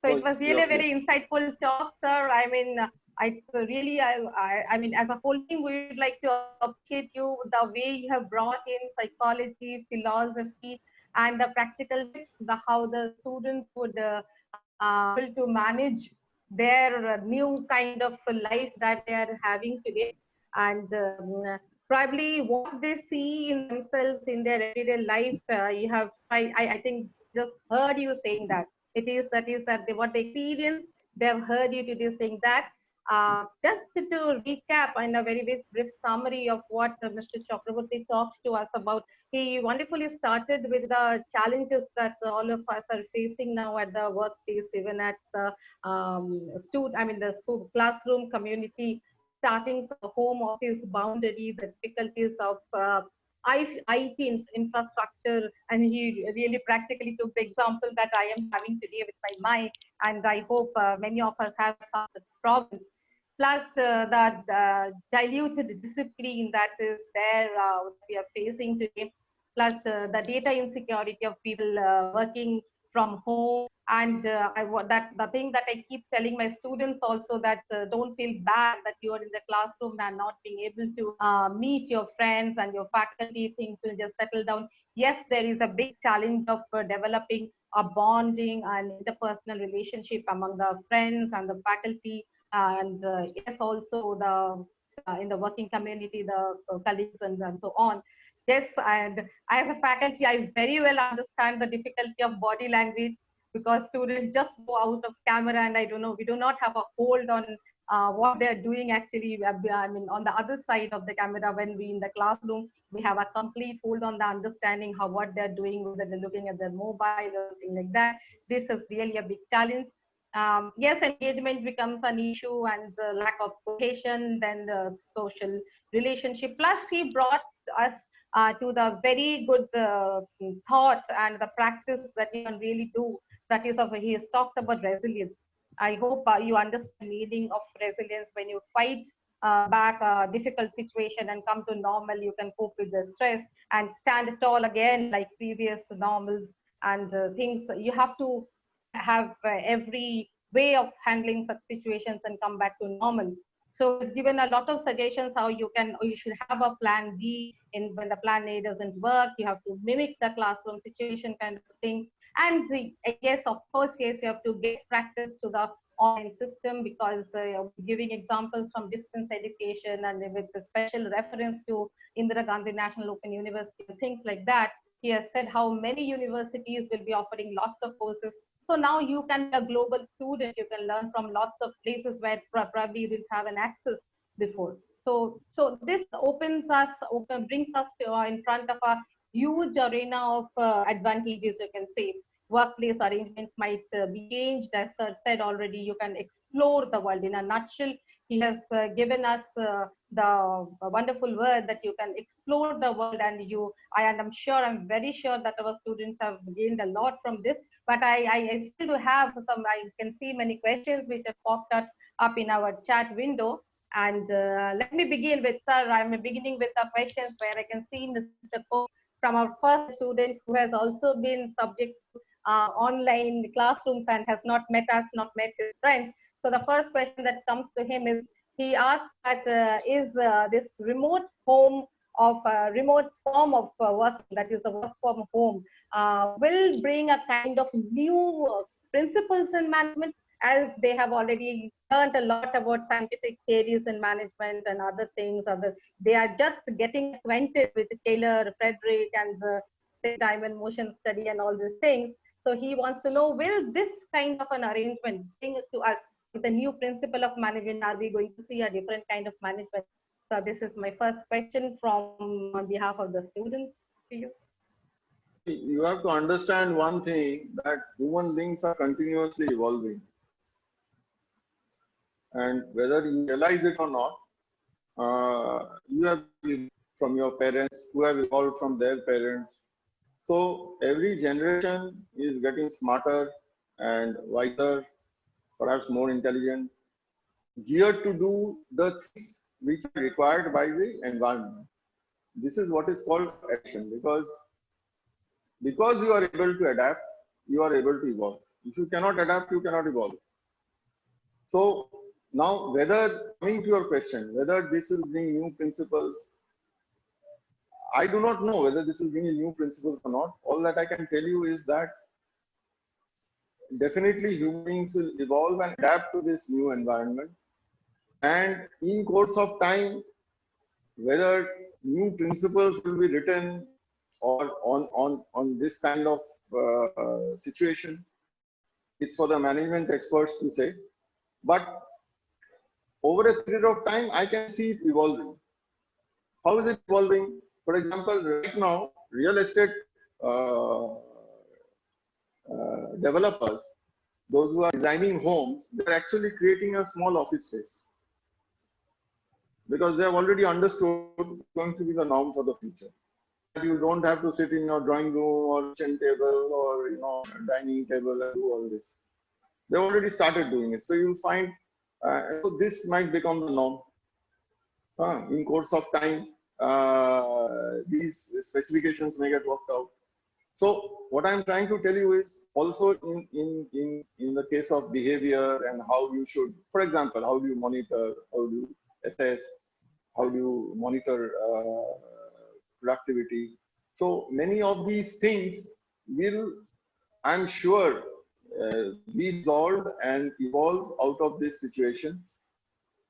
So it was really a very insightful talk, sir. I mean, it's really, I mean, as a whole team, we would like to appreciate you, the way you have brought in psychology, philosophy, and the practical bits, how the students would able to manage their new kind of life that they are having today. And probably what they see in themselves in their everyday life, you have, I think, just heard you saying that. It is that what they experience, they've heard you today saying that. Just to recap in a very brief summary of what Mr. Chakraborty talked to us about, he wonderfully started with the challenges that all of us are facing now at the workplace, even at the the school classroom community, starting from the home office boundary, the difficulties of IT infrastructure, and he really practically took the example that I am having today with my mind, and I hope many of us have such problems. Plus that diluted discipline that is there we are facing today, plus the data insecurity of people working from home. And that the thing that I keep telling my students also, that don't feel bad that you are in the classroom and not being able to meet your friends and your faculty. Things will just settle down. Yes, there is a big challenge of developing a bonding and interpersonal relationship among the friends and the faculty, and yes, also the in the working community, the colleagues and so on. Yes, and as a faculty, I very well understand the difficulty of body language, because students just go out of camera, and I don't know, we do not have a hold on what they're doing actually. I mean, on the other side of the camera, when we in the classroom, we have a complete hold on the understanding how what they're doing, whether they're looking at their mobile or something like that. This is really a big challenge. Yes, engagement becomes an issue, and the lack of cohesion, then the social relationship. Plus, he brought us to the very good thought and the practice that you can really do. That is, he has talked about resilience. I hope you understand the meaning of resilience. When you fight back a difficult situation and come to normal, you can cope with the stress and stand tall again like previous normals and things. You have to have every way of handling such situations and come back to normal. So it's given a lot of suggestions how you should have a plan B in when the plan A doesn't work. You have to mimic the classroom situation kind of thing. And yes, of course, yes, you have to get practice to the online system because giving examples from distance education and with the special reference to Indira Gandhi National Open University, things like that. He has said how many universities will be offering lots of courses. So now you can be a global student. You can learn from lots of places where probably you didn't have an access before. So this brings us to, in front of a huge arena of advantages, you can say. Workplace arrangements might be changed. As sir said already, you can explore the world. In a nutshell, he has given us the wonderful word that you can explore the world, and I'm very sure that our students have gained a lot from this. But I still have some, I can see many questions which have popped up in our chat window. And let me begin with, sir, I'm beginning with the questions where I can see Mr. Ko from our first student who has also been subject to online classrooms and has not met us, not met his friends. So the first question that comes to him is, he asks that is this remote form of working, that is a work from home, will bring a kind of new principles in management, as they have already learned a lot about scientific theories in management and other things. They are just getting acquainted with Taylor, Frederick, and say time and motion study and all these things. So he wants to know, will this kind of an arrangement bring to us with the new principle of management? Are we going to see a different kind of management? So this is my first question from on behalf of the students to you. You have to understand one thing, that human beings are continuously evolving. And whether you realize it or not, you have evolved from your parents, who have evolved from their parents. So every generation is getting smarter and wiser, perhaps more intelligent, geared to do the things which are required by the environment. This is what is called adaptation, because you are able to adapt, you are able to evolve. If you cannot adapt, you cannot evolve. So now, coming to your question, whether this will bring new principles, I do not know whether this will bring new principles or not. All that I can tell you is that definitely human beings will evolve and adapt to this new environment. And in course of time, whether new principles will be written or on this kind of situation, it's for the management experts to say. But over a period of time, I can see it evolving. How is it evolving? For example, right now, real estate developers, those who are designing homes, they're actually creating a small office space, because they have already understood it's going to be the norm for the future. You don't have to sit in your drawing room or kitchen table or dining table and do all this. They already started doing it. So you'll find so this might become the norm. In course of time, these specifications may get worked out. So what I'm trying to tell you is also in the case of behavior and how you should, for example, how do you monitor, how do you assess, how do you monitor productivity. So many of these things will, I'm sure, be resolved and evolve out of this situation.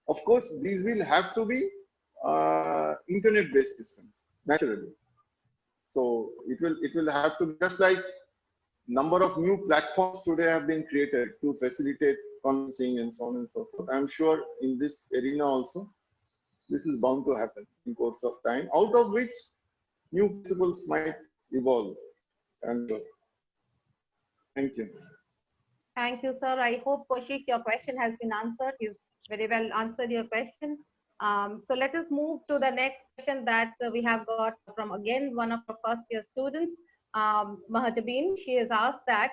Of course, these will have to be internet-based systems, naturally. So it will have to be, just like number of new platforms today have been created to facilitate conferencing and so on and so forth. I'm sure in this arena also, this is bound to happen in course of time, out of which new principles might evolve. And thank you. Thank you, sir. I hope, Kaushik, your question has been answered. He's very well answered your question. So let us move to the next question that we have got from, again, one of our first year students, Mahajabeen. She has asked that,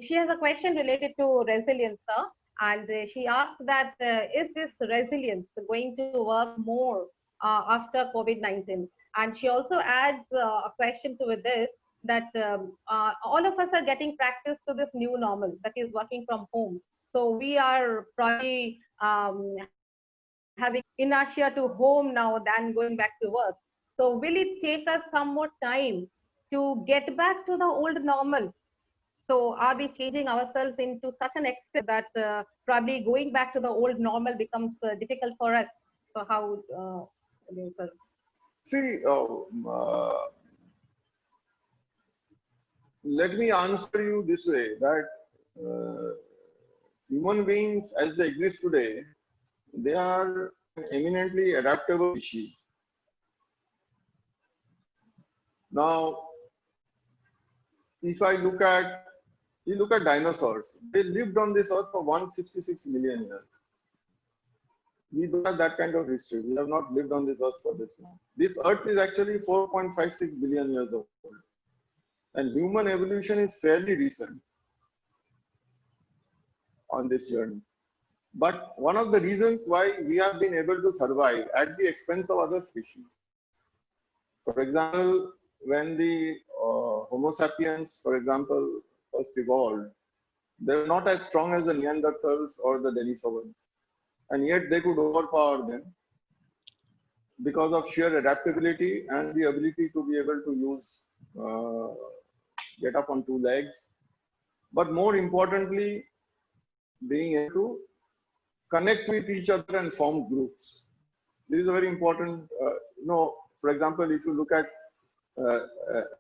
she has a question related to resilience, sir. And she asked that, is this resilience going to work more after COVID-19? And she also adds a question to this, that all of us are getting practice to this new normal, that is working from home. So we are probably having inertia to home now than going back to work. So will it take us some more time to get back to the old normal? So are we changing ourselves into such an extent that probably going back to the old normal becomes difficult for us? So how, sir? See, let me answer you this way, that human beings as they exist today, they are eminently adaptable species. Now, if you look at dinosaurs, they lived on this earth for 166 million years. We don't have that kind of history. We have not lived on this earth for this long. This earth is actually 4.56 billion years old. And human evolution is fairly recent on this journey. But one of the reasons why we have been able to survive at the expense of other species. For example, when the Homo sapiens, for example, first evolved, they were not as strong as the Neanderthals or the Denisovans. And yet they could overpower them because of sheer adaptability and the ability to be able to use, get up on two legs. But more importantly, being able to connect with each other and form groups. This is a very important, for example, if you look at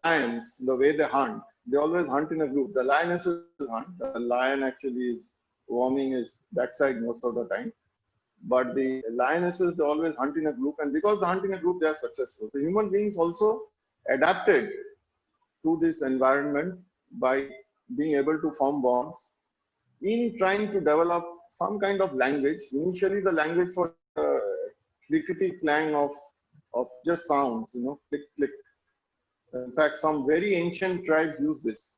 lions, the way they hunt, they always hunt in a group. The lionesses hunt. The lion actually is warming his backside most of the time. But the lionesses, they always hunt in a group. And because they hunt in a group, they are successful. So human beings also adapted to this environment by being able to form bonds in trying to develop some kind of language. Initially, the language for clickety clang of just sounds, click, click. In fact, some very ancient tribes use this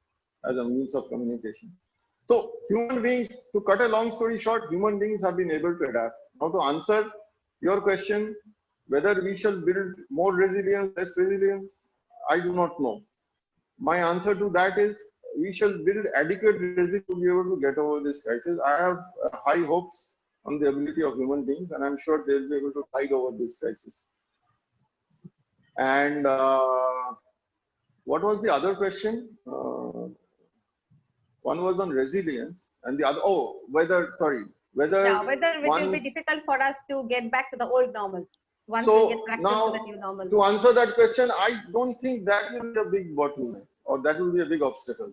as a means of communication. So human beings, to cut a long story short, human beings have been able to adapt. Now to answer your question, whether we shall build more resilience, less resilience, I do not know. My answer to that is we shall build adequate resilience to be able to get over this crisis. I have high hopes on the ability of human beings, and I'm sure they'll be able to tide over this crisis. And what was the other question? One was on resilience, and the other, whether it will be difficult for us to get back to the old normal once we get back to the new normal. To answer that question, I don't think that will be a big bottleneck, or that will be a big obstacle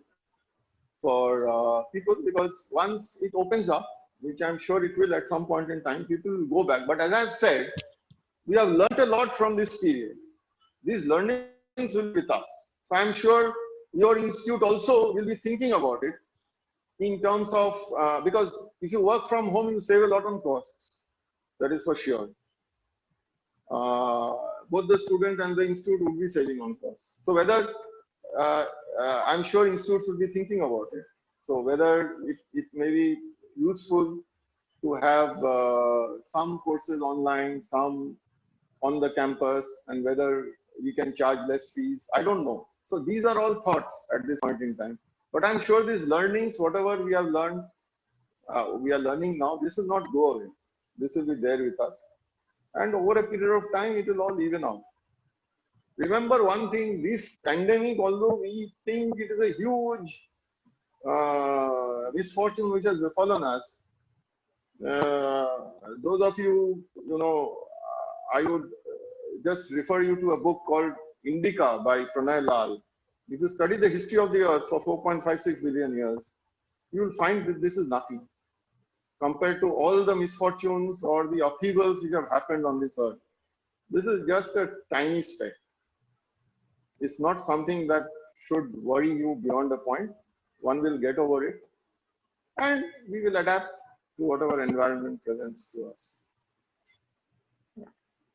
for people, because once it opens up, which I'm sure it will at some point in time, people will go back. But as I've said, we have learned a lot from this period. These learnings will be with us. So I'm sure your institute also will be thinking about it in terms of, because if you work from home, you save a lot on costs. That is for sure. Both the student and the institute will be saving on costs. So whether, I'm sure institutes will be thinking about it. So whether it may be useful to have some courses online, some on the campus, and whether we can charge less fees, I don't know. So these are all thoughts at this point in time. But I'm sure these learnings, whatever we have learned, we are learning now, this will not go away. This will be there with us. And over a period of time, it will all even out. Remember one thing, this pandemic, although we think it is a huge misfortune which has befallen us, those of you, I would just refer you to a book called Indica by Pranay Lal. If you study the history of the earth for 4.56 billion years, you will find that this is nothing compared to all the misfortunes or the upheavals which have happened on this earth. This is just a tiny speck. It's not something that should worry you beyond a point. One will get over it, and we will adapt to whatever environment presents to us.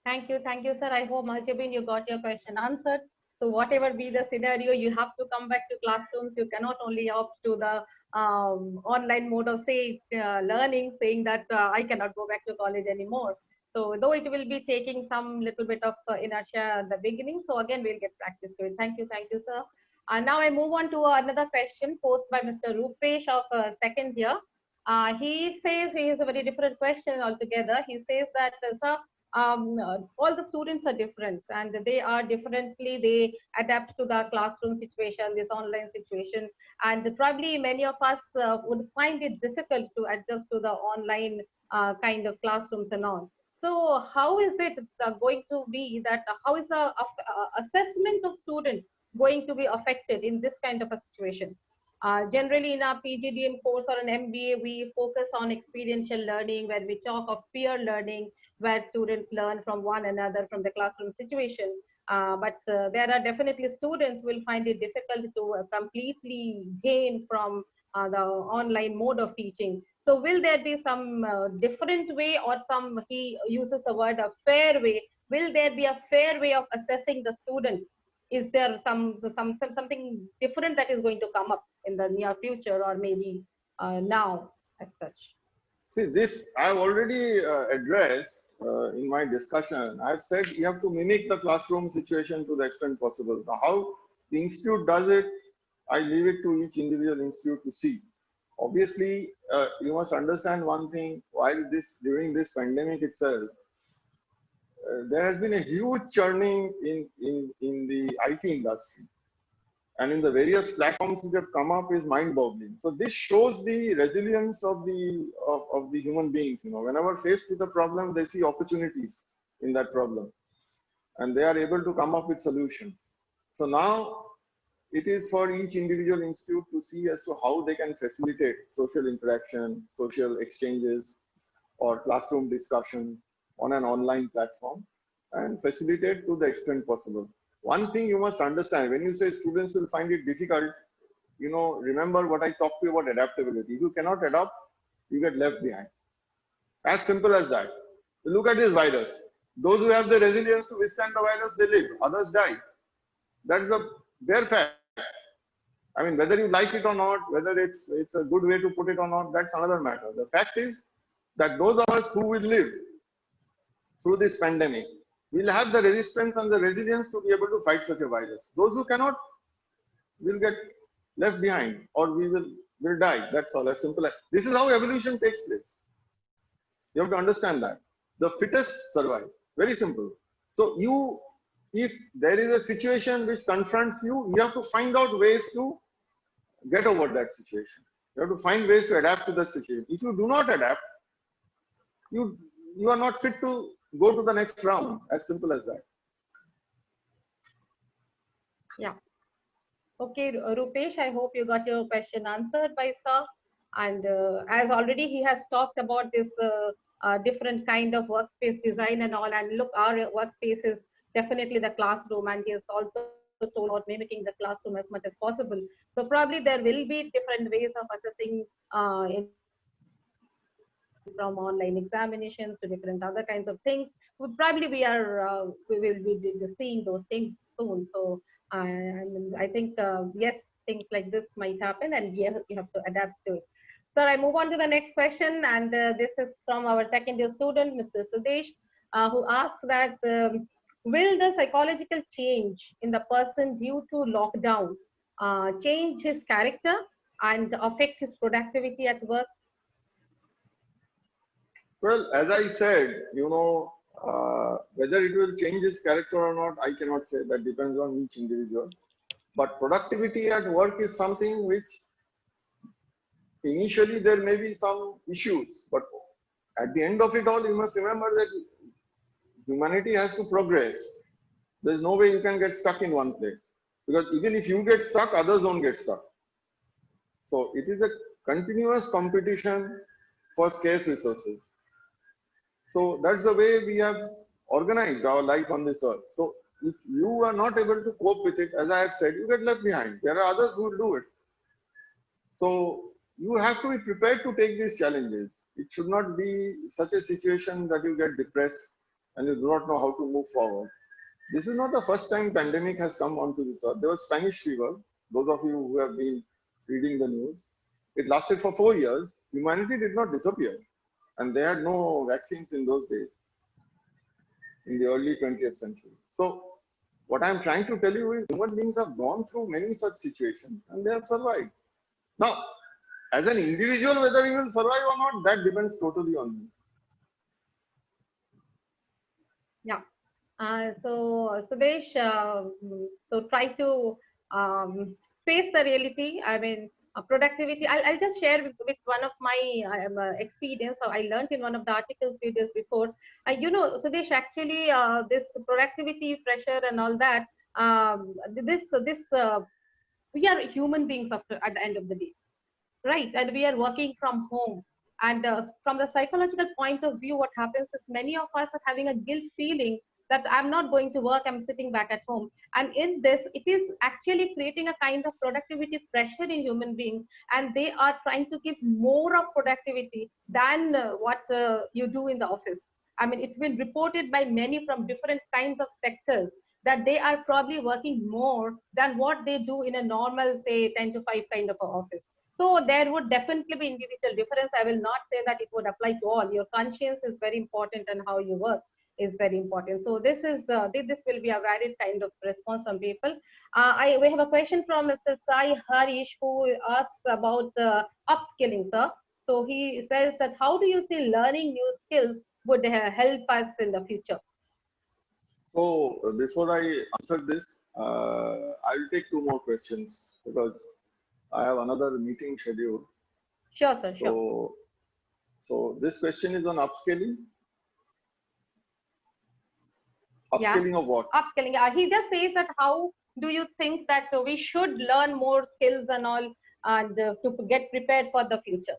Thank you, sir. I hope, Mahajabin, you got your question answered. So whatever be the scenario, you have to come back to classrooms. You cannot only opt to the online mode of learning, saying that I cannot go back to college anymore. So though it will be taking some little bit of inertia at the beginning, so again we'll get practice to it. Thank you, sir. And now I move on to another question posed by Mr. Rupesh of second year. He says he has a very different question altogether. He says that sir, all the students are different and they are differently. They adapt to the classroom situation, this online situation, and probably many of us would find it difficult to adjust to the online kind of classrooms and all. So how is it going to be that how is the assessment of student going to be affected in this kind of a situation? Generally, in our PGDM course or an MBA, we focus on experiential learning, where we talk of peer learning, where students learn from one another from the classroom situation. But there are definitely students will find it difficult to completely gain from the online mode of teaching. So, will there be some different way, or some, he uses the word a fair way? Will there be a fair way of assessing the student? Is there something different that is going to come up in the near future, or maybe now as such? See, this I've already addressed in my discussion. I've said you have to mimic the classroom situation to the extent possible. Now, how the institute does it, I leave it to each individual institute to see. Obviously, you must understand one thing, during this pandemic itself, there has been a huge churning in the IT industry. And in the various platforms which have come up is mind-boggling. So this shows the resilience of the human beings. You know, whenever faced with a problem, they see opportunities in that problem, and they are able to come up with solutions. So now it is for each individual institute to see as to how they can facilitate social interaction, social exchanges, or classroom discussions on an online platform, and facilitate to the extent possible. One thing you must understand, when you say students will find it difficult, you know, remember what I talked to you about adaptability. If you cannot adapt, you get left behind. As simple as that. Look at this virus. Those who have the resilience to withstand the virus, they live. Others die. That is the bare fact. I mean, whether you like it or not, whether it's a good way to put it or not, that's another matter. The fact is that those of us who will live through this pandemic will have the resistance and the resilience to be able to fight such a virus. Those who cannot will get left behind, or we will die. That's all. As simple as this is how evolution takes place. You have to understand that the fittest survive. Very simple. So if there is a situation which confronts you, you have to find out ways to get over that situation. You have to find ways to adapt to the situation. If you do not adapt, you are not fit to go to the next round. As simple as that. Yeah. Okay, Rupesh, I hope you got your question answered by sir. And as already he has talked about this different kind of workspace design and all, and look, our workspace is definitely the classroom, and he has also told about mimicking the classroom as much as possible. So probably there will be different ways of assessing from online examinations to different other kinds of things. We will be seeing those things soon. So I think yes, things like this might happen, and you have to adapt to it. So I move on to the next question, and this is from our second year student, Mr. Sudesh, who asks that will the psychological change in the person due to lockdown change his character and affect his productivity at work? Well, as I said, you know, whether it will change his character or not, I cannot say. That depends on each individual. But productivity at work is something which initially there may be some issues, but at the end of it all, you must remember that humanity has to progress. There's no way you can get stuck in one place, because even if you get stuck, others don't get stuck. So it is a continuous competition for scarce resources. So that's the way we have organized our life on this earth. So if you are not able to cope with it, as I have said, you get left behind. There are others who will do it. So you have to be prepared to take these challenges. It should not be such a situation that you get depressed and you do not know how to move forward. This is not the first time pandemic has come onto this earth. There was Spanish fever. Those of you who have been reading the news, it lasted for 4 years. Humanity did not disappear. And they had no vaccines in those days, in the early 20th century. So what I'm trying to tell you is human beings have gone through many such situations and they have survived. Now, as an individual, whether you will survive or not, that depends totally on you. Yeah. So Sudesh, so try to face the reality. I mean, productivity. I'll just share with one of my experience. So I learned in one of the articles few days before. Sudesh, actually, this productivity pressure and all that. We are human beings after at the end of the day, right? And we are working from home. And from the psychological point of view, what happens is many of us are having a guilt feeling that I'm not going to work, I'm sitting back at home. And in this, it is actually creating a kind of productivity pressure in human beings. And they are trying to give more of productivity than what you do in the office. I mean, it's been reported by many from different kinds of sectors that they are probably working more than what they do in a normal, say, 10 to 5 kind of a office. So there would definitely be individual difference. I will not say that it would apply to all. Your conscience is very important and how you work is very important. So this will be a varied kind of response from people. We have a question from Mr. Sai Harish who asks about upskilling, sir. So he says that how do you see learning new skills would help us in the future? So before I answer this, I will take 2 more questions because I have another meeting scheduled. Sure, sir. Sure. So this question is on upscaling. Upscaling of what? Upskilling. He just says that how do you think that we should learn more skills and all and to get prepared for the future?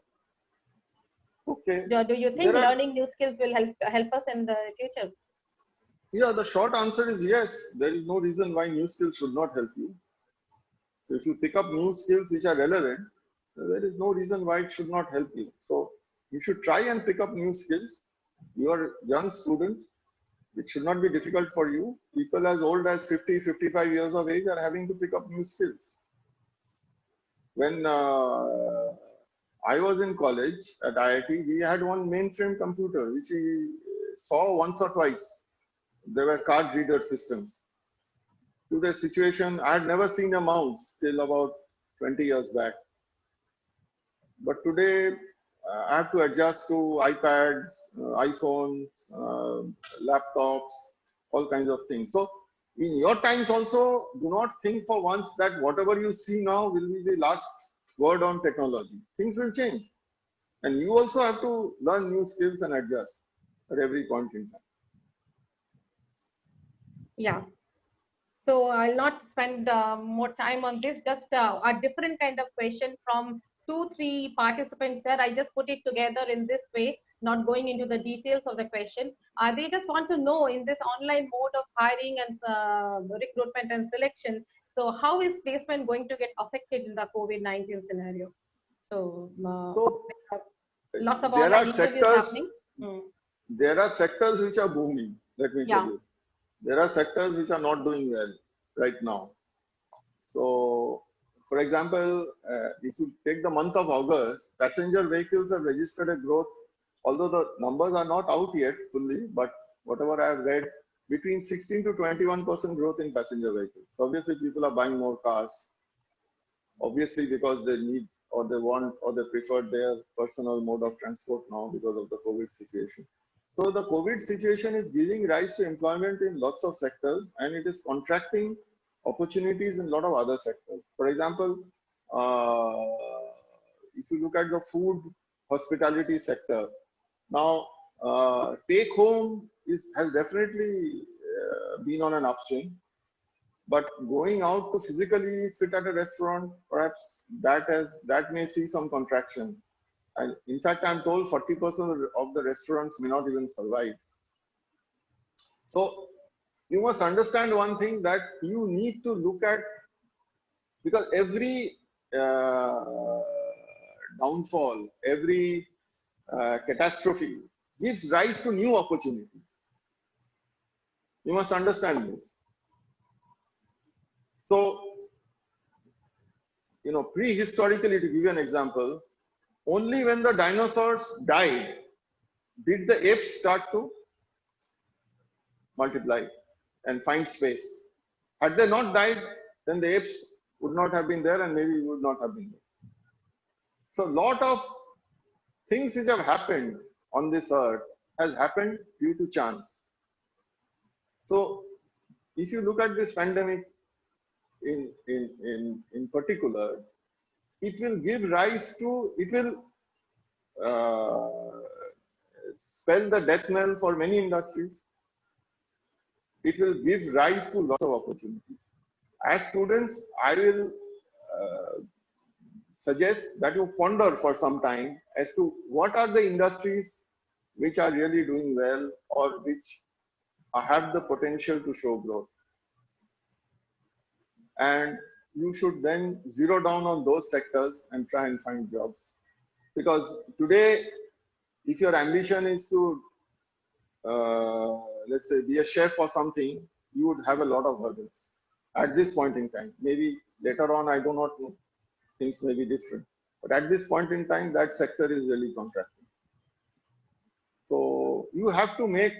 Okay. Do you think learning new skills will help us in the future? Yeah, the short answer is yes. There is no reason why new skills should not help you. So if you pick up new skills which are relevant, there is no reason why it should not help you. So you should try and pick up new skills. You are young students. It should not be difficult for you. People as old as 50, 55 years of age are having to pick up new skills. When I was in college at IIT, we had one mainframe computer which we saw once or twice. There were card reader systems. To the situation, I had never seen a mouse till about 20 years back. But today, I have to adjust to iPads, iPhones, laptops, all kinds of things. So in your times also, do not think for once that whatever you see now will be the last word on technology. Things will change. And you also have to learn new skills and adjust at every point in time. Yeah. So I'll not spend more time on this, just a different kind of question from 2-3 participants there. I just put it together in this way, not going into the details of the question. They just want to know in this online mode of hiring and recruitment and selection, so how is placement going to get affected in the COVID-19 scenario? So, lots of online interviews happening. There are sectors which are booming, let me tell you. There are sectors which are not doing well right now. So, for example, if you take the month of August, passenger vehicles have registered a growth, although the numbers are not out yet fully, but whatever I have read, between 16 to 21% growth in passenger vehicles. So obviously, people are buying more cars, obviously because they need or they want or they prefer their personal mode of transport now because of the COVID situation. So the COVID situation is giving rise to employment in lots of sectors and it is contracting opportunities in a lot of other sectors. For example, if you look at the food hospitality sector, now take home has definitely been on an upswing, but going out to physically sit at a restaurant, perhaps that may see some contraction. And in fact, I'm told 40% of the restaurants may not even survive. So you must understand one thing, that you need to look at, because every downfall, every catastrophe gives rise to new opportunities. You must understand this. So, prehistorically, to give you an example, only when the dinosaurs died did the apes start to multiply and find space. Had they not died, then the apes would not have been there and maybe would not have been there. So lot of things which have happened on this earth has happened due to chance. So if you look at this pandemic in particular, it will give rise to, it will spell the death knell for many industries. It will give rise to lots of opportunities. As students, I will suggest that you ponder for some time as to what are the industries which are really doing well or which have the potential to show growth. And you should then zero down on those sectors and try and find jobs. Because today, if your ambition is to, let's say, be a chef or something, you would have a lot of hurdles at this point in time. Maybe later on, I do not know, things may be different. But at this point in time, that sector is really contracting. So you have to make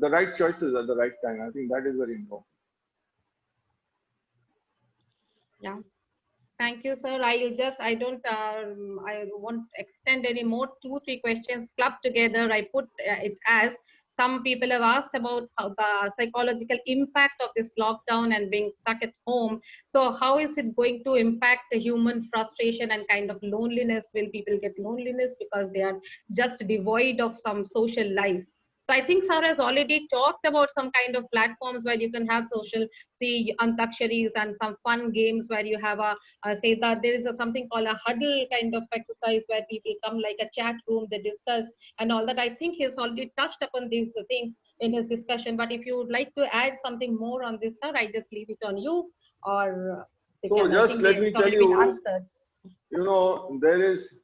the right choices at the right time. I think that is very important. Yeah. Thank you, sir. I won't extend any more. 2-3 questions clubbed together. I put it as some people have asked about how the psychological impact of this lockdown and being stuck at home. So how is it going to impact the human frustration and kind of loneliness? Will people get loneliness because they are just devoid of some social life? So I think sir has already talked about some kind of platforms where you can have social, see antaksharis and some fun games where you have say that there is something called a huddle kind of exercise where people come like a chat room, they discuss and all that. I think he's already touched upon these things in his discussion, but if you would like to add something more on this, sir, I just leave it on you, or so can, just let me tell you, answered. You know, there is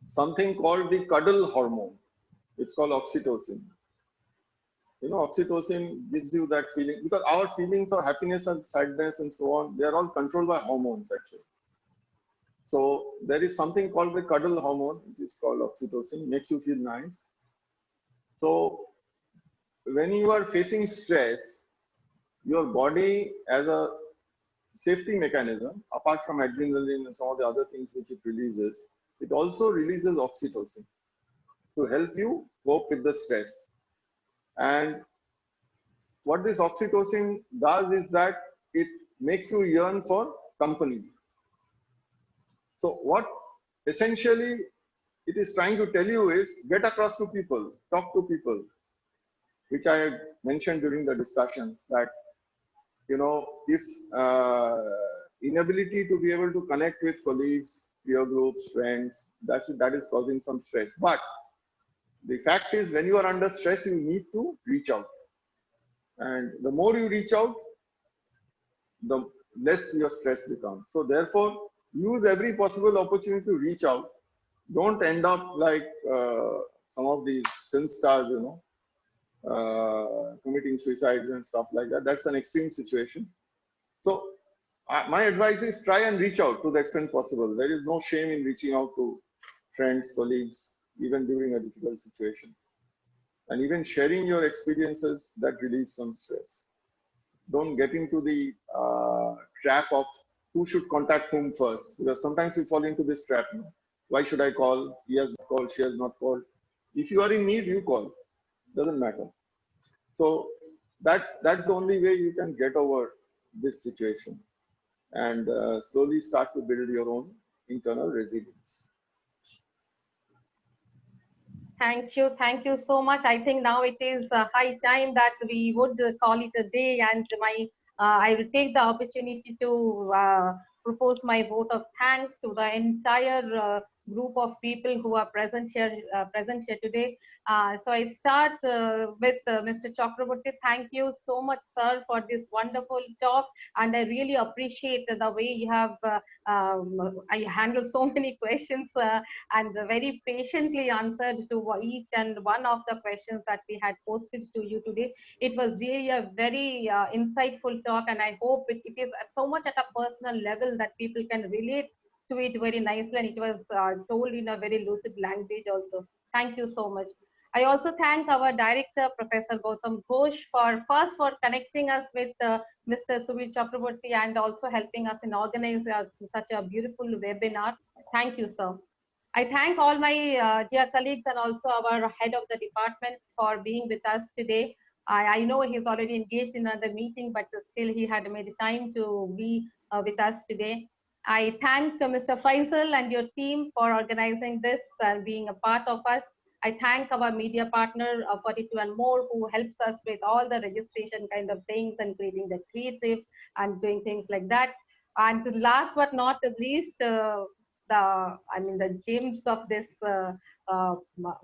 something called the cuddle hormone. It's called oxytocin. You know, oxytocin gives you that feeling, because our feelings of happiness and sadness and so on, they are all controlled by hormones actually. So there is something called the cuddle hormone, which is called oxytocin, makes you feel nice. So when you are facing stress, your body as a safety mechanism, apart from adrenaline and some of the other things which it releases, it also releases oxytocin to help you cope with the stress. And what this oxytocin does is that it makes you yearn for company. So what essentially it is trying to tell you is get across to people, talk to people, which I mentioned during the discussions that, you know, if inability to be able to connect with colleagues, peer groups, friends, that is causing some stress. But the fact is, when you are under stress, you need to reach out. And the more you reach out, the less your stress becomes. So therefore, use every possible opportunity to reach out. Don't end up like some of these film stars, you know, committing suicides and stuff like that. That's an extreme situation. So my advice is try and reach out to the extent possible. There is no shame in reaching out to friends, colleagues, even during a difficult situation. And even sharing your experiences that relieves some stress. Don't get into the trap of who should contact whom first, because sometimes we fall into this trap. You know? Why should I call? He has not called, she has not called. If you are in need, you call. Doesn't matter. So that's the only way you can get over this situation and slowly start to build your own internal resilience. Thank you so much. I think now it is high time that we would call it a day, and I will take the opportunity to propose my vote of thanks to the entire group of people who are present here today. So I start with Mr. Chakraborty. Thank you so much, sir, for this wonderful talk, and I really appreciate the way you have I handled so many questions and very patiently answered to each and one of the questions that we had posted to you today. It was really a very insightful talk, and I hope it is so much at a personal level that people can relate to it very nicely, and it was told in a very lucid language also. Thank you so much. I also thank our director, Professor Gautam Ghosh, for connecting us with Mr. Subir Chakraborty and also helping us in organizing such a beautiful webinar. Thank you, sir. I thank all my dear colleagues and also our head of the department for being with us today. I know he's already engaged in another meeting, but still he had made time to be with us today. I thank Mr. Faisal and your team for organizing this and being a part of us. I thank our media partner, 42 and More, who helps us with all the registration kind of things and creating the creative and doing things like that. And last but not least, the gems of this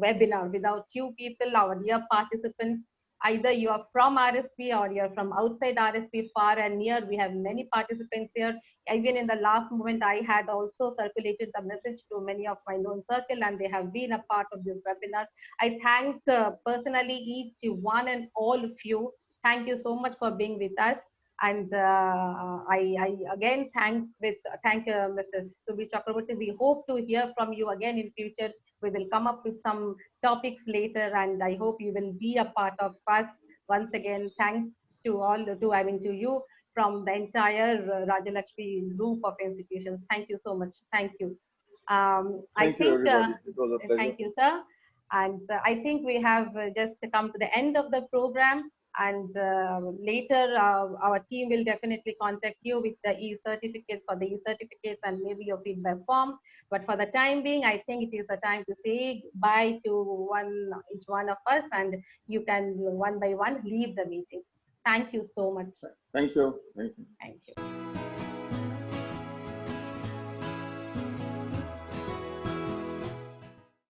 webinar. Without you people, our dear participants, either you are from RSP or you're from outside RSP, far and near. We have many participants here. Even in the last moment, I had also circulated the message to many of my known circle, and they have been a part of this webinar. I thank personally each one and all of you. Thank you so much for being with us. And I again thank Mrs. Subir Chakraborty. We hope to hear from you again in future. We will come up with some topics later, and I hope you will be a part of us. Once again, thanks to to you from the entire Rajalakshmi group of institutions. Thank you so much. Thank you. Thank you, everybody. It was a pleasure. Thank you, sir. And I think we have just come to the end of the program. And later, our team will definitely contact you with the e-certificates for the e-certificates and maybe your feedback form. But for the time being, I think it is a time to say bye to each one of us, and you can one by one leave the meeting. Thank you so much. Thank you. Thank you. Thank you.